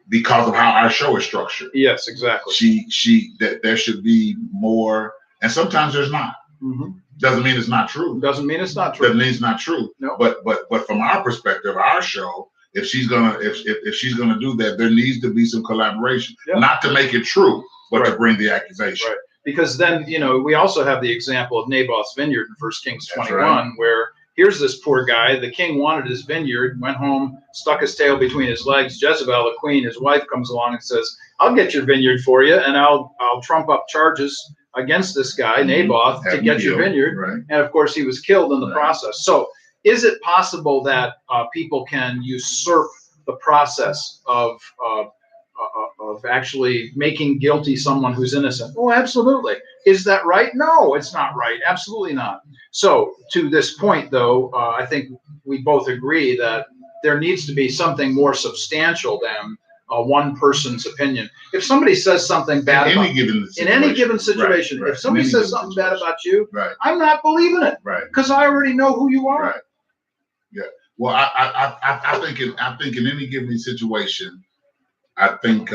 Because of how our show is structured. Yes, exactly. That there should be more, and sometimes there's not. Mm-hmm. Doesn't mean it's not true. Doesn't mean it's not true. Doesn't mean it's not true. No. But from our perspective, our show, if she's gonna do that, there needs to be some collaboration, not to make it true, but to bring the accusation. Right. Because then we also have the example of Naboth's vineyard in 1 Kings 21, where here's this poor guy. The king wanted his vineyard, went home, stuck his tail between his legs. Jezebel, the queen, his wife, comes along and says, "I'll get your vineyard for you, and I'll trump up charges against this guy, Naboth, to get your vineyard." Right. And of course, he was killed in the process. So is it possible that people can usurp the process of actually making guilty someone who's innocent? Oh, absolutely. Is that right? No, it's not right. Absolutely not. So to this point, though, I think we both agree that there needs to be something more substantial than one person's opinion. If somebody says something bad in any given situation, if somebody says something bad about you, I'm not believing it, because I already know who you are. Right. Yeah. Well, I think in any given situation, I think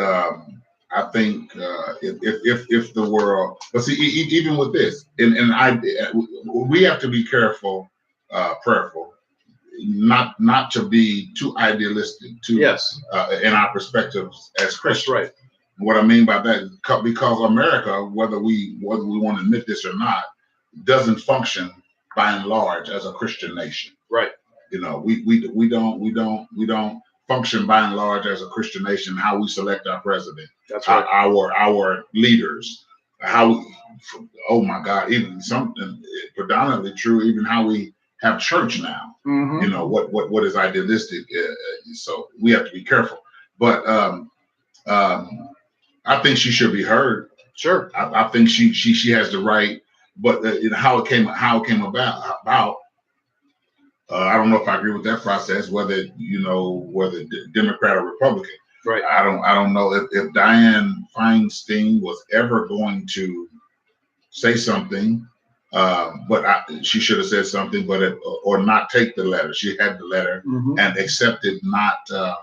if the world, but see, even with this, we have to be prayerful, not to be too idealistic, in our perspectives as Christians. Right. What I mean by that, because America, whether we want to admit this or not, doesn't function by and large as a Christian nation. Right. We don't function by and large as a Christian nation. How we select our president, that's right. Our leaders, oh my God, even something predominantly true, even how we have church now. Mm-hmm. What is idealistic. So we have to be careful. But I think she should be heard. Sure. I think she has the right. But how it came about. I don't know if I agree with that process, whether Democrat or Republican. Right. I don't know if Dianne Feinstein was ever going to say something, but she should have said something, or not take the letter. She had the letter and accepted not that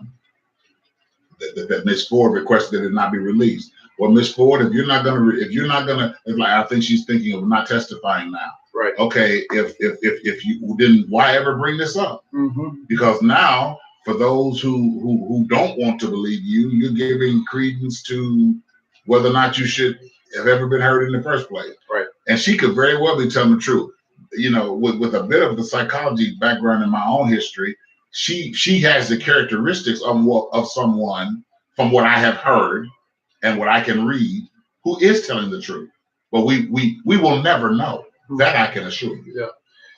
Ms. Ford requested that it not be released. Well, Ms. Ford, if you're not gonna, I think she's thinking of not testifying now. Right. Okay. If you didn't, why ever bring this up? Mm-hmm. Because now, for those who don't want to believe you, you're giving credence to whether or not you should have ever been heard in the first place. Right. And she could very well be telling the truth. With a bit of the psychology background in my own history, she has the characteristics of someone, from what I have heard and what I can read, who is telling the truth. But we will never know. That I can assure you. Yeah.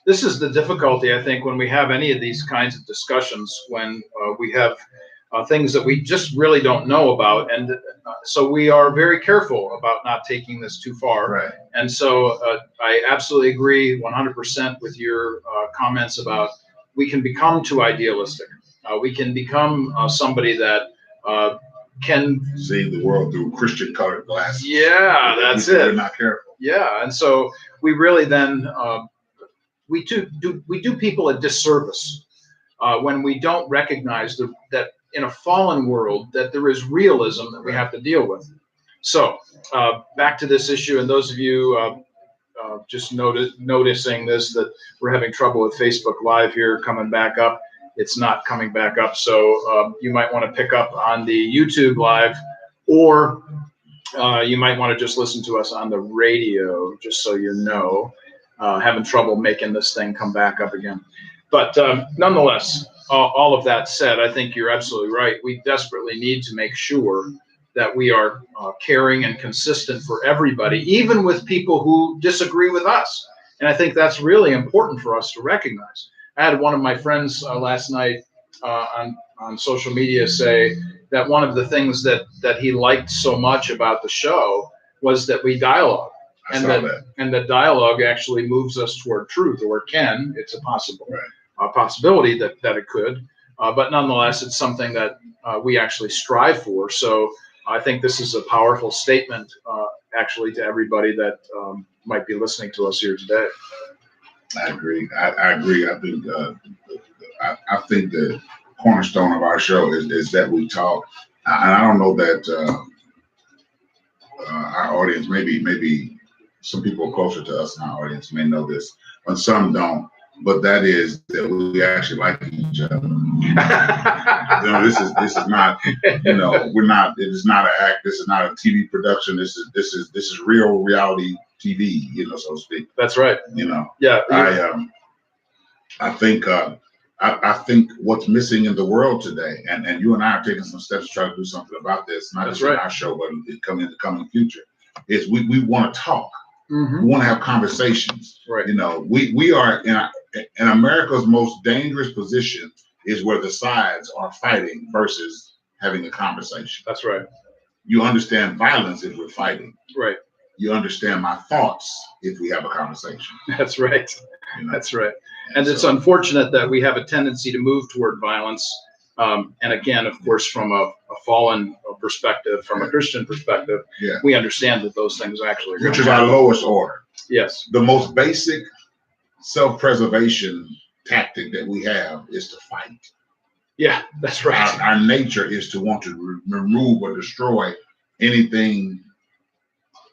This is the difficulty, I think, when we have any of these kinds of discussions, when we have things that we just really don't know about. And so we are very careful about not taking this too far. Right. And so I absolutely agree 100% with your comments about we can become too idealistic. We can become somebody that can see the world through Christian colored glasses. Yeah, that's it. We're not careful. Yeah. And so we really then, we do people a disservice when we don't recognize that in a fallen world that there is realism that we have to deal with. So back to this issue, and those of you just noticing this, that we're having trouble with Facebook Live here coming back up. It's not coming back up, so you might want to pick up on the YouTube Live, or you might want to just listen to us on the radio, just so you know. Having trouble making this thing come back up again. But nonetheless, all of that said, I think you're absolutely right. We desperately need to make sure that we are caring and consistent for everybody, even with people who disagree with us. And I think that's really important for us to recognize. I had one of my friends last night on social media say that one of the things that he liked so much about the show was that we dialogue. And that dialogue actually moves us toward truth, or can. It's a possibility that it could, but nonetheless, it's something that we actually strive for. So I think this is a powerful statement, actually, to everybody that might be listening to us here today. I agree. I agree. I think I think the cornerstone of our show is that we talk, and I don't know that our audience, maybe some people closer to us in our audience may know this, and some don't. But that is that we actually like each other. This is not. We're not. It is not an act. This is not a TV production. This is real reality TV. So to speak. That's right. Yeah. I think what's missing in the world today, and you and I are taking some steps to try to do something about this. Not just in our show, but in the coming future, is we want to talk. Mm-hmm. We want to have conversations. Right. We are in America's most dangerous position is where the sides are fighting versus having a conversation. That's right. You understand violence if we're fighting. Right. You understand my thoughts if we have a conversation. That's right. That's right. And it's unfortunate that we have a tendency to move toward violence. And again, of course, from a fallen perspective, from a Christian perspective, we understand that those things actually are, which is our lowest order. Yes. The most basic self-preservation tactic that we have is to fight. Yeah, that's right. Our nature is to want to remove or destroy anything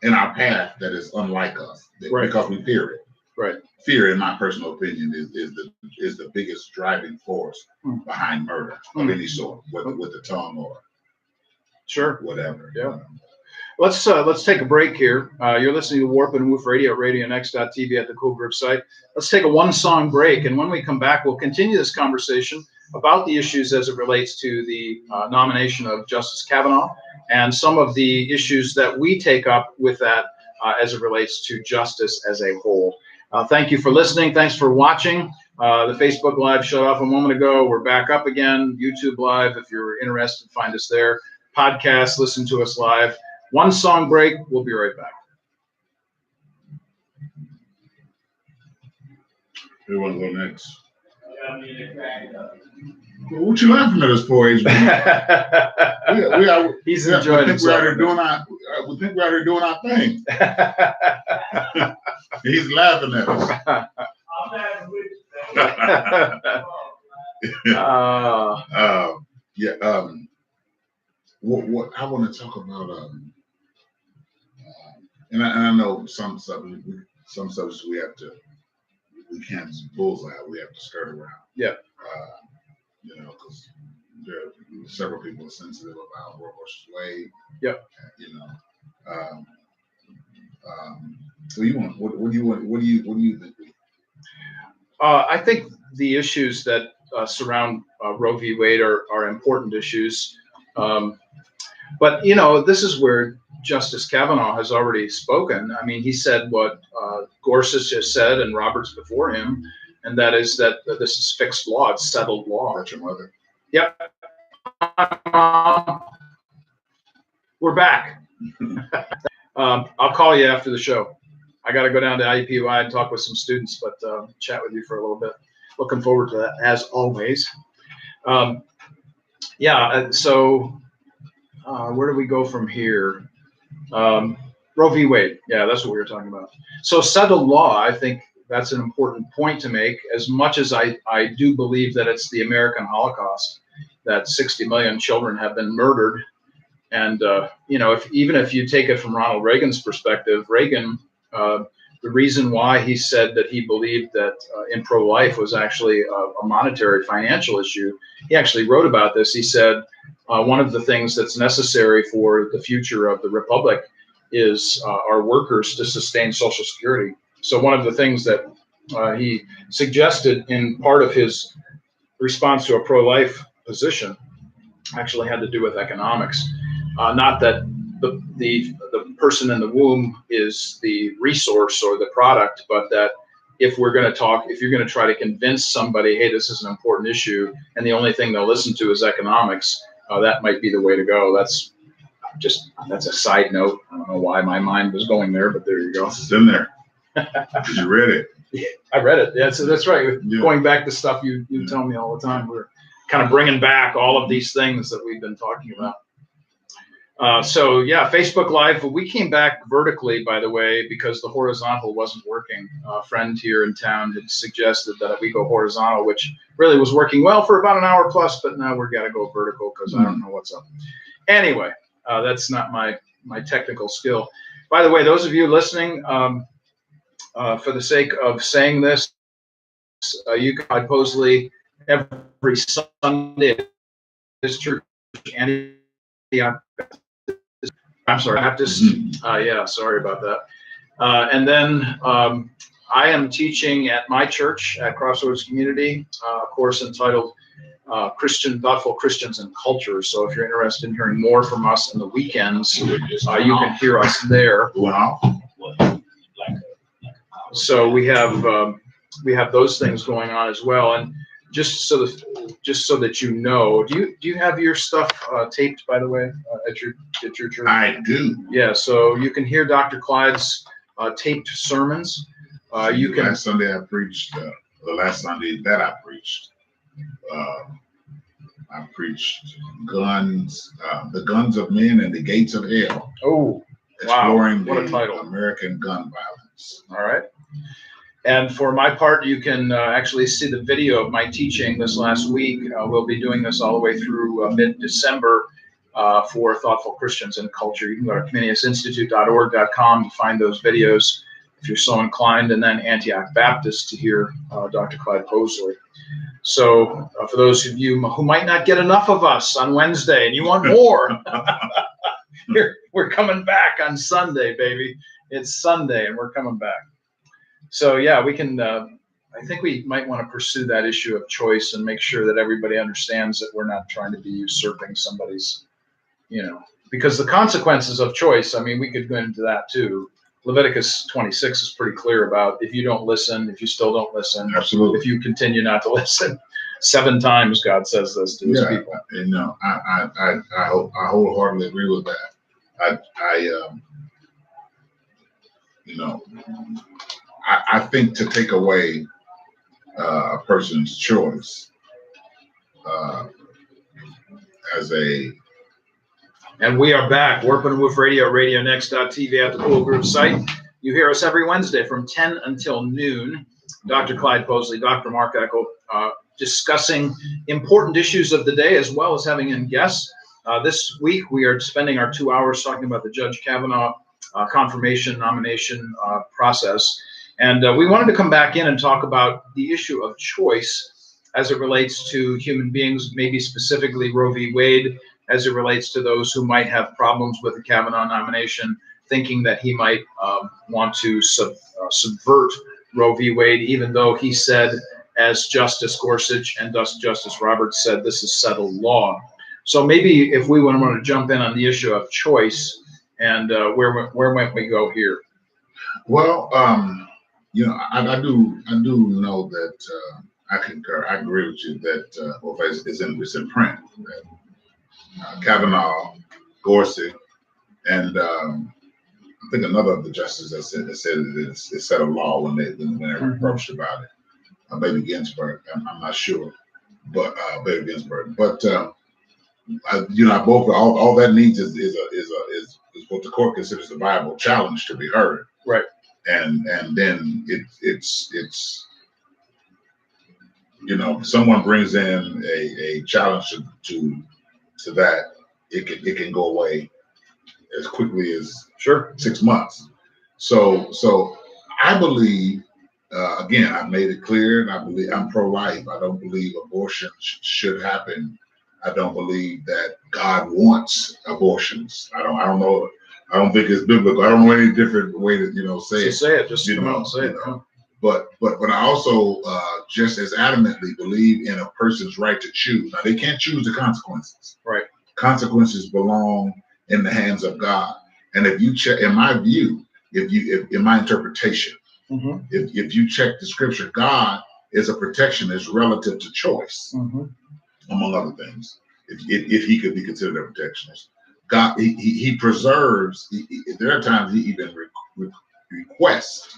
in our path that is unlike us, because we fear it. Right. Fear, in my personal opinion, is the biggest driving force behind murder of any sort, whether with the tongue or whatever. Yeah. Let's take a break here. You're listening to Warp and Woof Radio at RadioNext.tv at the Cool Group site. Let's take a one-song break, and when we come back, we'll continue this conversation about the issues as it relates to the nomination of Justice Kavanaugh and some of the issues that we take up with that as it relates to justice as a whole. Thank you for listening. Thanks for watching. The Facebook Live shut off a moment ago. We're back up again. YouTube Live, if you're interested, find us there. Podcast, listen to us live. One song break. We'll be right back. Who want to go next? Well, what you laughing at us for, HB? He's enjoying himself. We think we're out here doing our thing. He's laughing at us. I'm laughing with you. What I want to talk about, and I know some subjects we can't just bullseye. We have to skirt around. Yeah. Because there are several people are sensitive about Roe versus Wade. Yep. So what do you think? I think the issues that surround Roe v. Wade are important issues. But this is where Justice Kavanaugh has already spoken. I mean, he said what Gorsuch has said and Roberts before him, and that is that this is fixed law. It's settled law. That's your mother. Yep. We're back. I'll call you after the show. I got to go down to IUPUI and talk with some students, but chat with you for a little bit. Looking forward to that, as always. So where do we go from here? Roe v. Wade. Yeah, that's what we were talking about. So settled law, I think that's an important point to make, as much as I do believe that it's the American Holocaust, that 60 million children have been murdered. And, even if you take it from Ronald Reagan's perspective, Reagan, the reason why he said that he believed that in pro-life was actually a monetary financial issue, he actually wrote about this. He said, one of the things that's necessary for the future of the republic is our workers to sustain Social Security. So one of the things that he suggested in part of his response to a pro-life position actually had to do with economics. Not that the person in the womb is the resource or the product, but that if you're going to try to convince somebody, hey, this is an important issue, and the only thing they'll listen to is economics, that might be the way to go. That's a side note. I don't know why my mind was going there, but there you go. It's in there. You read it. I read it. Yeah, so that's right. Yeah. Going back to stuff you tell me all the time, we're kind of bringing back all of these things that we've been talking about. Facebook Live, we came back vertically, by the way, because the horizontal wasn't working. A friend here in town had suggested that we go horizontal, which really was working well for about an hour plus, but now we're got to go vertical because I don't know what's up. Anyway, that's not my technical skill. By the way, those of you listening, for the sake of saying this, you can Posley every Sunday at this church, I'm sorry, Baptist. Sorry about that. And then I am teaching at my church at Crossroads Community, a course entitled Thoughtful Christians and Culture. So if you're interested in hearing more from us on the weekends, you can hear us there. Wow. So we have those things going on as well. And just so that you know, do you have your stuff taped, by the way, at your church? I do. Yeah, so you can hear Dr. Clyde's taped sermons. Last Sunday I preached. The last Sunday that I preached guns, the guns of men and the gates of hell. Oh, exploring wow! What a title! American gun violence. All right. And for my part, you can actually see the video of my teaching this last week. We'll be doing this all the way through mid-December for Thoughtful Christians and Culture. You can go to ComeniusInstitute.org.com to find those videos if you're so inclined, and then Antioch Baptist to hear Dr. Clyde Posley. So for those of you who might not get enough of us on Wednesday and you want more, we're coming back on Sunday, baby. It's Sunday and we're coming back. So yeah, we can, I think we might want to pursue that issue of choice and make sure that everybody understands that we're not trying to be usurping somebody's, because the consequences of choice, I mean, we could go into that too. Leviticus 26 is pretty clear about if you don't listen, if you still don't listen, absolutely. If you continue not to listen, 7 times God says this to his people. And I wholeheartedly agree with that. I think to take away a person's choice And we are back, Warp and Woof Radio, RadioNext.tv at the Pool Group site. You hear us every Wednesday from 10 until noon. Dr. Clyde Posley, Dr. Mark Eckel, discussing important issues of the day as well as having in guests. This week, we are spending our 2 hours talking about the Judge Kavanaugh confirmation nomination process. And we wanted to come back in and talk about the issue of choice as it relates to human beings, maybe specifically Roe v. Wade, as it relates to those who might have problems with the Kavanaugh nomination, thinking that he might want to subvert Roe v. Wade, even though he said, as Justice Gorsuch and Justice Roberts said, this is settled law. So maybe if we want to jump in on the issue of choice and where might we go here? Well, I do know that I concur. I agree with you that well, it's in print that Kavanaugh, Gorsuch, and I think another of the justices that said it set a law when they were approached about it. Maybe Ginsburg. I'm not sure, but Baby Ginsburg. But both all that needs is what the court considers a viable challenge to be heard. Right. And then it's someone brings in a challenge to that, it can go away as quickly as 6 months. So I believe, again, I've made it clear, and I believe I'm pro-life. I don't believe abortion should happen. I don't believe that God wants abortions. I don't know. I don't think it's biblical. I don't know any different way to say it. Say it. Just come out and say it. But I also just as adamantly believe in a person's right to choose. Now, they can't choose the consequences. Right. Consequences belong in the hands of God. And if you check, in my view, if in my interpretation, if you check the scripture, God is a protectionist relative to choice, among other things. If he could be considered a protectionist, God, he preserves. There are times he even requests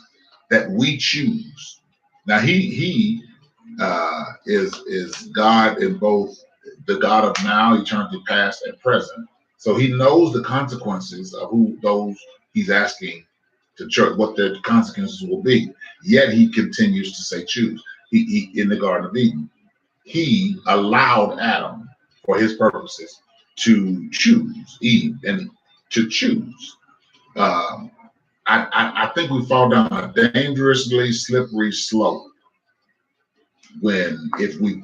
that we choose. Now he is God in both the God of now, eternity past, and present. So he knows the consequences of those he's asking to church, what their consequences will be. Yet he continues to say choose. He in the Garden of Eden, he allowed Adam, for his purposes, to choose Eve and to choose. I think we fall down a dangerously slippery slope if we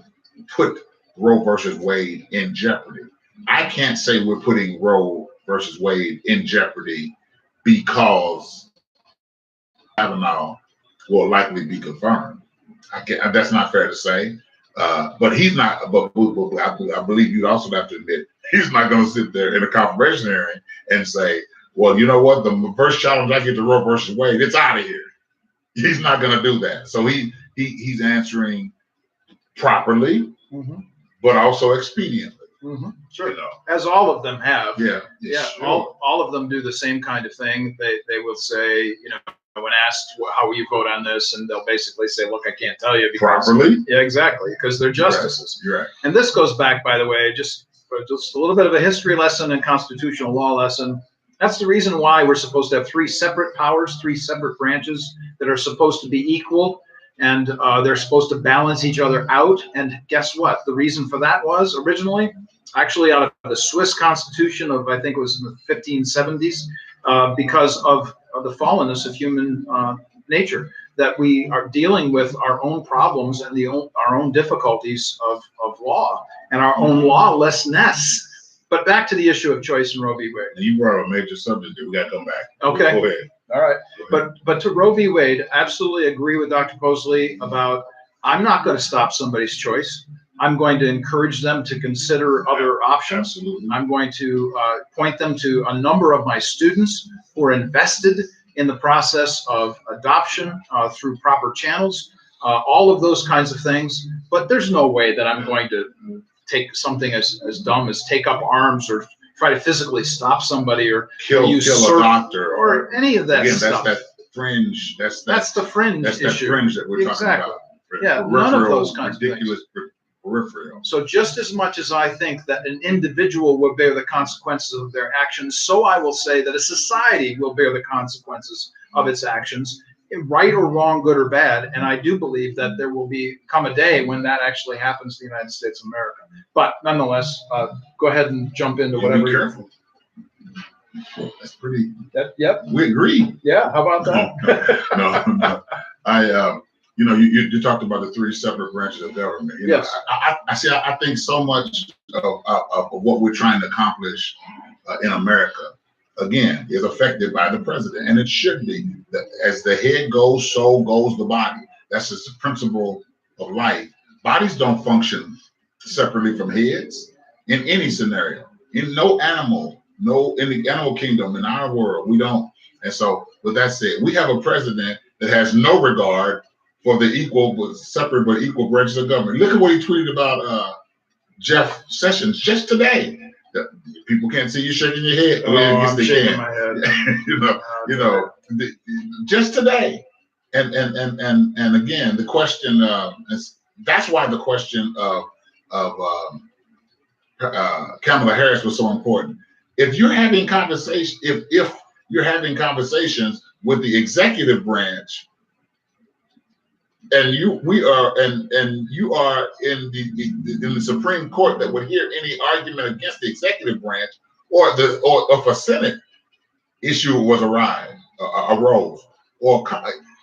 put Roe versus Wade in jeopardy. I can't say we're putting Roe versus Wade in jeopardy because Kavanaugh will likely be confirmed. That's not fair to say. But he's not. But I believe you'd also have to admit he's not going to sit there in a confirmation hearing and say, "Well, you know what? The first challenge I get to Roe versus Wade, it's out of here." He's not going to do that. So he's answering properly, but also expediently. Sure. As all of them have. Yeah. Sure. All of them do the same kind of thing. They will say, when asked how will you vote on this, and they'll basically say, look, I can't tell you because properly. Yeah, exactly, because they're justices. You're right. And this goes back, by the way, just a little bit of a history lesson and constitutional law lesson. That's the reason why we're supposed to have three separate powers, three separate branches that are supposed to be equal, and they're supposed to balance each other out. And guess what? The reason for that was originally actually out of the Swiss Constitution of, I think it was in the 1570s, because of the fallenness of human nature, that we are dealing with our own problems and our own difficulties of law and our own lawlessness. But back to the issue of choice in Roe v. Wade. You brought a major subject that we got to come back. Okay. Go ahead. All right. But to Roe v. Wade, absolutely agree with Dr. Posley about I'm not going to stop somebody's choice. I'm going to encourage them to consider other options. Absolutely. I'm going to point them to a number of my students who are invested in the process of adoption through proper channels, all of those kinds of things. But there's no way that I'm going to take something as dumb as take up arms or try to physically stop somebody or kill a doctor or any of that again, stuff. That's that fringe. That's the fringe That's issue. that fringe that we're talking about. Yeah, none of those kinds of things. Ridiculous peripheral. So just as much as I think that an individual will bear the consequences of their actions, so I will say that a society will bear the consequences of its actions, right or wrong, good or bad. And I do believe that there will come a day when that actually happens in the United States of America. But nonetheless, go ahead and jump into whatever. Be careful. That's pretty. Yep. We agree. Yeah. How about that? No. You talked about the three separate branches of government. Yes. I think so much of what we're trying to accomplish in America, again, is affected by the president, and it should be. As the head goes, so goes the body. That's just the principle of life. Bodies don't function separately from heads in any scenario. In no animal No, in the animal kingdom, in our world, we don't. And so, with that said, we have a president that has no regard for the separate but equal branches of government. Look at what he tweeted about Jeff Sessions just today. People can't see you shaking your head. Oh, I'm shaking my head. Just today. And again, the question that's why the question of Kamala Harris was so important. If you're having conversation, if you're having conversations with the executive branch, and you are in the Supreme Court that would hear any argument against the executive branch, or if a Senate issue arose, or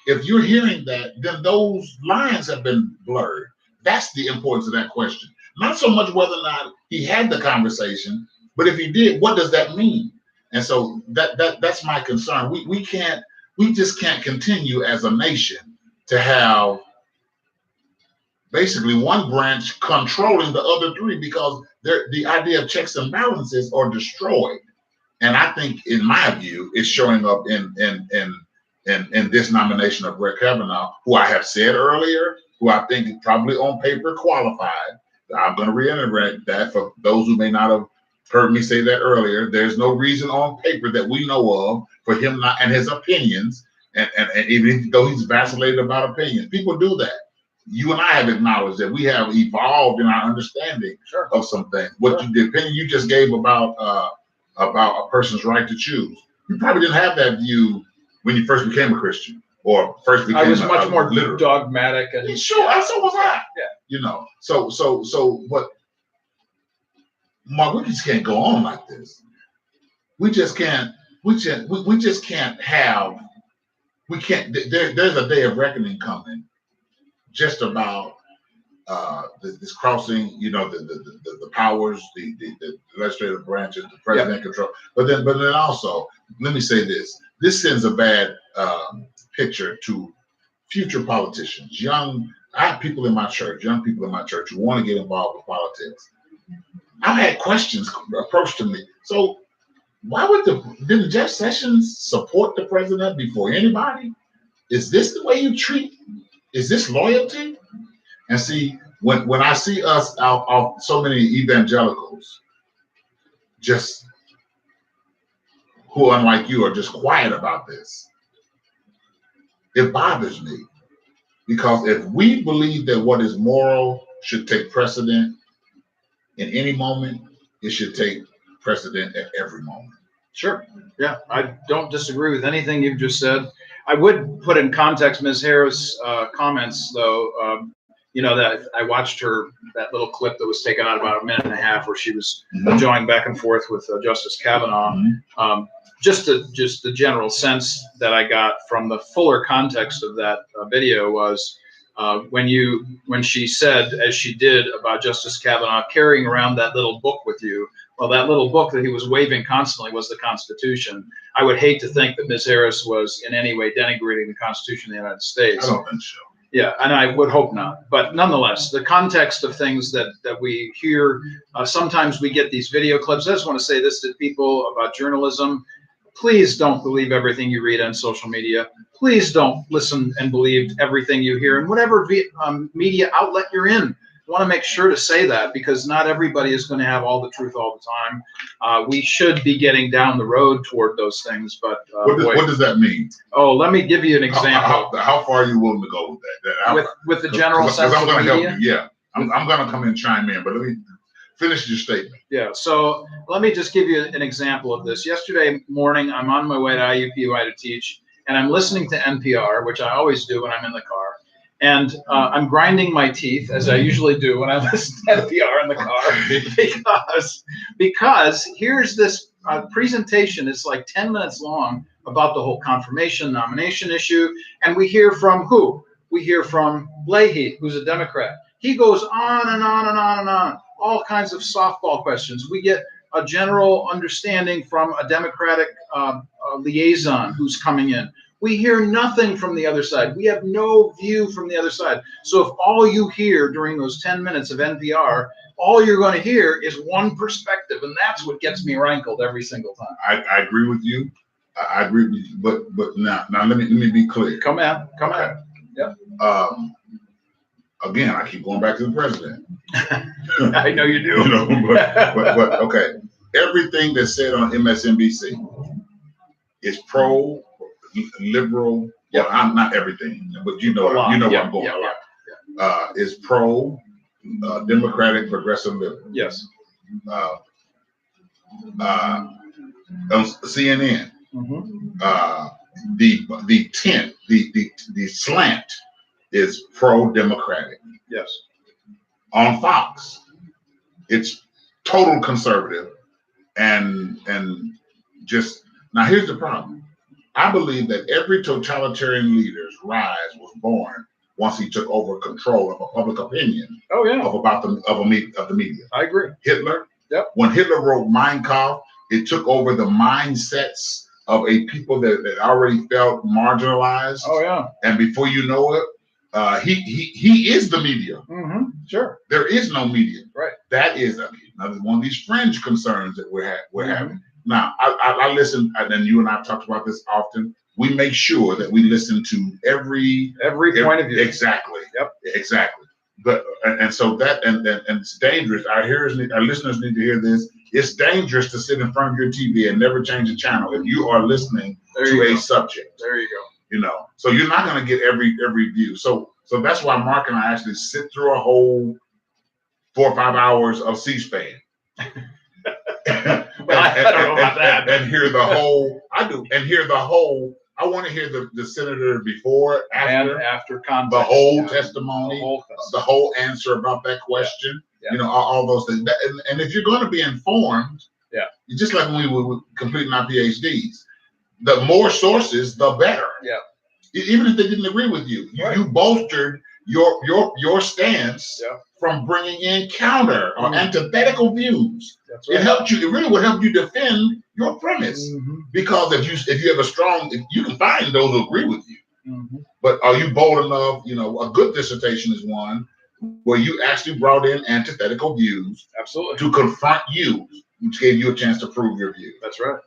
if you're hearing that, then those lines have been blurred. That's the importance of that question. Not so much whether or not he had the conversation, but if he did, what does that mean? And so that's my concern. We just can't continue as a nation to have basically one branch controlling the other three, because the idea of checks and balances are destroyed. And I think, in my view, it's showing up in this nomination of Brett Kavanaugh, who I have said earlier, who I think is probably on paper qualified. I'm going to reiterate that for those who may not have heard me say that earlier. There's no reason on paper that we know of for him not, and his opinions, and even though he's vacillated about opinions, people do that. You and I have acknowledged that we have evolved in our understanding of some things. The opinion you just gave about a person's right to choose, you probably didn't have that view when you first became a Christian, or first became. I was much more literal, dogmatic, and sure, so was I. Yeah. But Mark, we just can't go on like this. We just can't. We just can't have. We can't. There's a day of reckoning coming, just about this crossing. The powers, the legislative branches, the president control. But then also, let me say this. This sends a bad picture to future politicians. I have people in my church, young people in my church, who want to get involved with politics. I've had questions approached to me. So why didn't Jeff Sessions support the president before anybody? Is this the way you treat? Is this loyalty? And see, when I see us out so many evangelicals, just who, unlike you, are just quiet about this, it bothers me. Because if we believe that what is moral should take precedent in any moment, it should take precedent at every moment. Sure. Yeah, I don't disagree with anything you've just said. I would put in context Ms. Harris' comments, though. That I watched that little clip that was taken out about a minute and a half, where she was going back and forth with Justice Kavanaugh. Just the general sense that I got from the fuller context of that video was when she said, as she did, about Justice Kavanaugh carrying around that little book with you. Well, that little book that he was waving constantly was the Constitution. I would hate to think that Ms. Harris was in any way denigrating the Constitution of the United States. I don't think so. Yeah, and I would hope not. But nonetheless, the context of things that we hear, sometimes we get these video clips. I just want to say this to people about journalism. Please don't believe everything you read on social media. Please don't listen and believe everything you hear in whatever media outlet you're in. I want to make sure to say that, because not everybody is going to have all the truth all the time. We should be getting down the road toward those things. But what does that mean? Oh, let me give you an example. How far are you willing to go with that? With the general sense of media? I'm going to help you. Yeah, I'm going to come in and chime in, but let me finish your statement. Yeah, so let me just give you an example of this. Yesterday morning, I'm on my way to IUPUI to teach, and I'm listening to NPR, which I always do when I'm in the car. And I'm grinding my teeth, as I usually do when I listen to NPR in the car, because here's this presentation. It's like 10 minutes long about the whole confirmation nomination issue. And we hear from who? We hear from Leahy, who's a Democrat. He goes on and on and on and on, all kinds of softball questions. We get a general understanding from a Democratic liaison who's coming in. We hear nothing from the other side. We have no view from the other side. So if all you hear during those 10 minutes of NPR, all you're going to hear is one perspective, and that's what gets me rankled every single time. I agree with you. I agree with you, but now let me be clear. Come on. Yep. Again, I keep going back to the president. I know you do. You know, but okay. Everything that's said on MSNBC is pro-liberal. Yep. Well, not everything, but you know where I'm going. Is pro democratic progressive liberal. Yes. On CNN, the slant is pro-democratic. Yes. On Fox, it's total conservative, and just now here's the problem. I believe that every totalitarian leader's rise was born once he took over control of a public opinion. Oh yeah. of the media. I agree. Hitler. Yep. When Hitler wrote Mein Kampf, it took over the mindsets of a people that already felt marginalized. Oh yeah. And before you know it, he is the media. Mm-hmm. Sure. There is no media. Right. That is another one of these fringe concerns that we're having. Now, I listen, and you and I have talked about this often. We make sure that we listen to every point of view. Exactly. Yep. Exactly. But and so that and it's dangerous. Our listeners need to hear this. It's dangerous to sit in front of your TV and never change the channel if you are listening to a subject. There you go. You know, so you're not going to get every view. So that's why Mark and I actually sit through a whole 4 or 5 hours of C-SPAN. Well, I don't know about that. And hear the whole. I do. And hear the whole. I want to hear the senator before, after context, the whole testimony, the whole answer about that question. Yeah. You know, all those things. And if you're going to be informed, just like when we were completing our PhDs, the more sources, the better. Yeah. Even if they didn't agree with you, you bolstered your stance from bringing in counter or antithetical views. That's right. It helped you. It really would help you defend your premise, because if you have a strong, you can find those who agree with you. But are you bold enough? You know, a good dissertation is one where you actually brought in antithetical views, absolutely, to confront you, which gave you a chance to prove your view. That's right.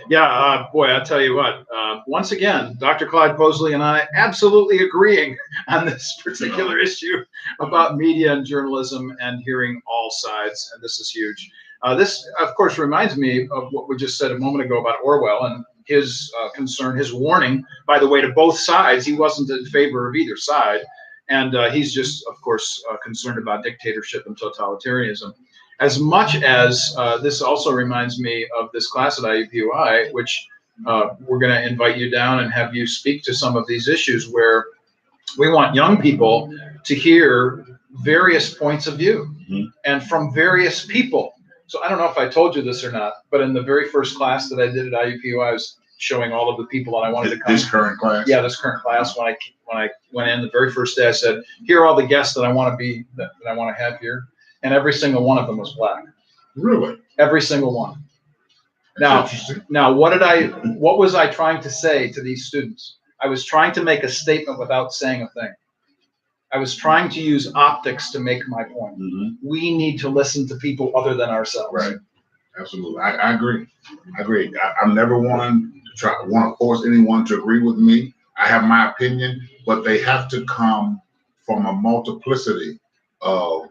Yeah, boy, I tell you what, once again, Dr. Clyde Posley and I absolutely agreeing on this particular issue about media and journalism and hearing all sides, and this is huge. This, of course, reminds me of what we just said a moment ago about Orwell and his concern, his warning, by the way, to both sides. He wasn't in favor of either side, and he's just, of course, concerned about dictatorship and totalitarianism. As much as this also reminds me of this class at IUPUI, which we're going to invite you down and have you speak to some of these issues where we want young people to hear various points of view and from various people. So I don't know if I told you this or not, but in the very first class that I did at IUPUI, I was showing all of the people that I wanted to come. This current class? Yeah, this current class. When I went in the very first day, I said, here are all the guests that I want to have here. And every single one of them was black. Really? Every single one. Now, what was I trying to say to these students? I was trying to make a statement without saying a thing. I was trying to use optics to make my point. We need to listen to people other than ourselves. Right. Absolutely. I agree. I'm never one to want to force anyone to agree with me. I have my opinion, but they have to come from a multiplicity of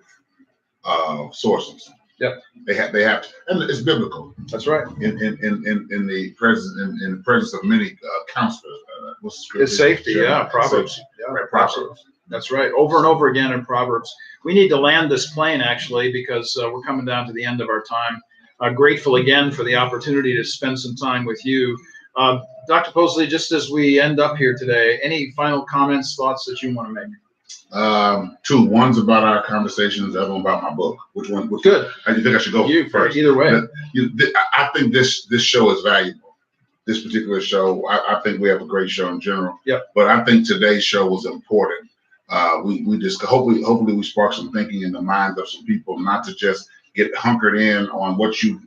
sources. Yep. They have to, and it's biblical. That's right. In the presence of many counselors. It's safety. Yeah. Proverbs. Yeah. Right. Proverbs. That's right. Over and over again in Proverbs. We need to land this plane actually, because we're coming down to the end of our time. Grateful again for the opportunity to spend some time with you. Dr. Posley, just as we end up here today, any final comments, thoughts that you want to make? Two. One's about our conversations, the other one about my book. Which one? Good. I think I should go first. Either way. I think this show is valuable. This particular show, I think we have a great show in general. Yep. But I think today's show was important. We just hopefully we spark some thinking in the minds of some people, not to just get hunkered in on what your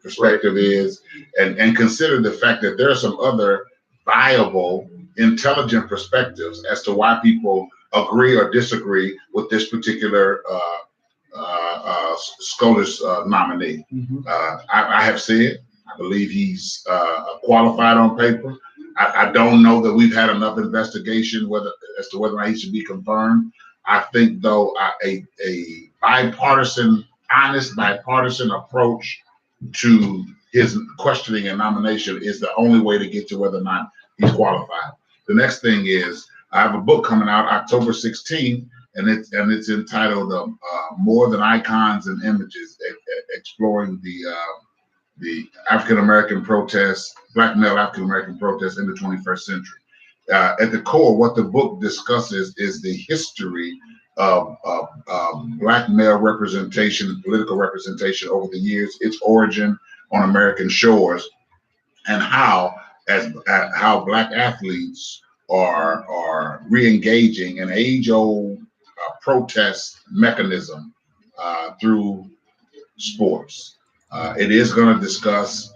perspective is, and consider the fact that there are some other viable, intelligent perspectives as to why people agree or disagree with this particular SCOTUS nominee. I have said, I believe he's qualified on paper. I don't know that we've had enough investigation as to whether or not he should be confirmed. I think, though, a bipartisan, honest bipartisan approach to his questioning and nomination is the only way to get to whether or not he's qualified. The next thing is, I have a book coming out October 16th, and it's entitled "More Than Icons and Images," exploring the African American protests, Black male African American protests in the 21st century. At the core, what the book discusses is the history of Black male representation, political representation over the years, its origin on American shores, and how Black athletes are re-engaging an age-old protest mechanism through sports. It is going to discuss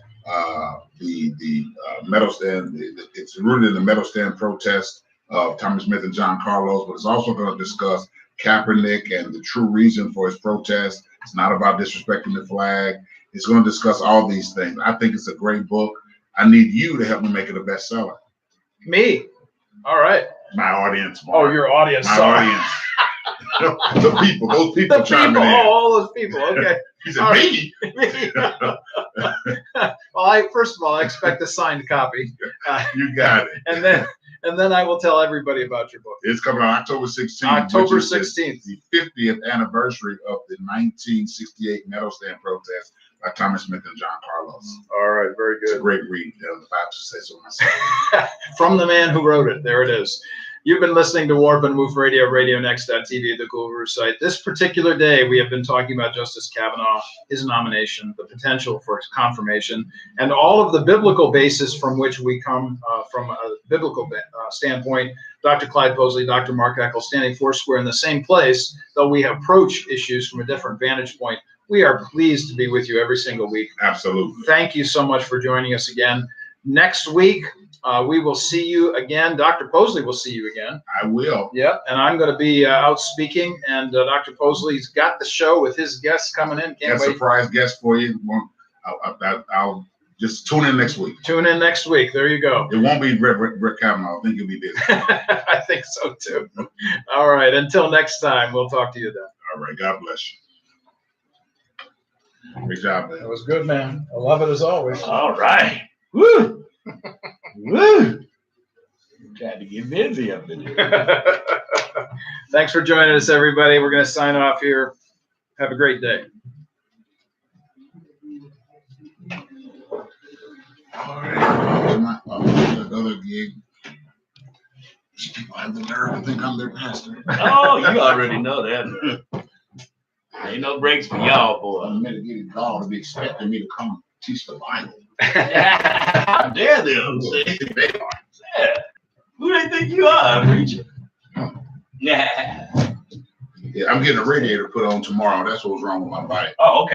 the medal stand. It's rooted in the medal stand protest of Thomas Smith and John Carlos, but it's also going to discuss Kaepernick and the true reason for his protest. It's not about disrespecting the flag. It's going to discuss all these things. I think it's a great book. I need you to help me make it a bestseller. Me? All right. My audience. Mark. Oh, your audience. My sorry. audience. The people. Those people. The people. Oh, all those people. Okay. He said, me. Well, first of all, I expect a signed copy. You got it. And then I will tell everybody about your book. It's coming on October 16th. October 16th. The 50th anniversary of the 1968 medal stand protest by Thomas Smith and John Carlos. All right, very good. It's a great read. If I have to say so myself. From the man who wrote it. There it is. You've been listening to Warp and Woof Radio, RadioNext.tv, the Cool River site. This particular day, we have been talking about Justice Kavanaugh, his nomination, the potential for his confirmation, and all of the biblical basis from which we come from a biblical standpoint. Dr. Clyde Posley, Dr. Mark Eckel, standing foursquare in the same place, though we approach issues from a different vantage point. We are pleased to be with you every single week. Absolutely. Thank you so much for joining us again. Next week, we will see you again. Dr. Posley will see you again. I will. Yeah, and I'm going to be out speaking, and Dr. Posley's got the show with his guests coming in. Can't wait. Surprise guest for you. I'll just tune in next week. Tune in next week. There you go. It won't be Rick Kavanaugh. I think you'll be busy. I think so, too. All right. Until next time, we'll talk to you then. All right. God bless you. Great job, man. That was good, man. I love it as always. All right. Woo! Woo! Trying to get busy up in here. Thanks for joining us, everybody. We're going to sign off here. Have a great day. All right. My other gig. These people have the nerve to think I'm their pastor. Oh, you already know that. Ain't no breaks for y'all, boy. I'm mitigated God to be expecting me to come teach the Bible. How dare them? They are. Yeah. Who they think you are, preacher? Yeah, I'm getting a radiator put on tomorrow. That's what's wrong with my bike. Oh, okay.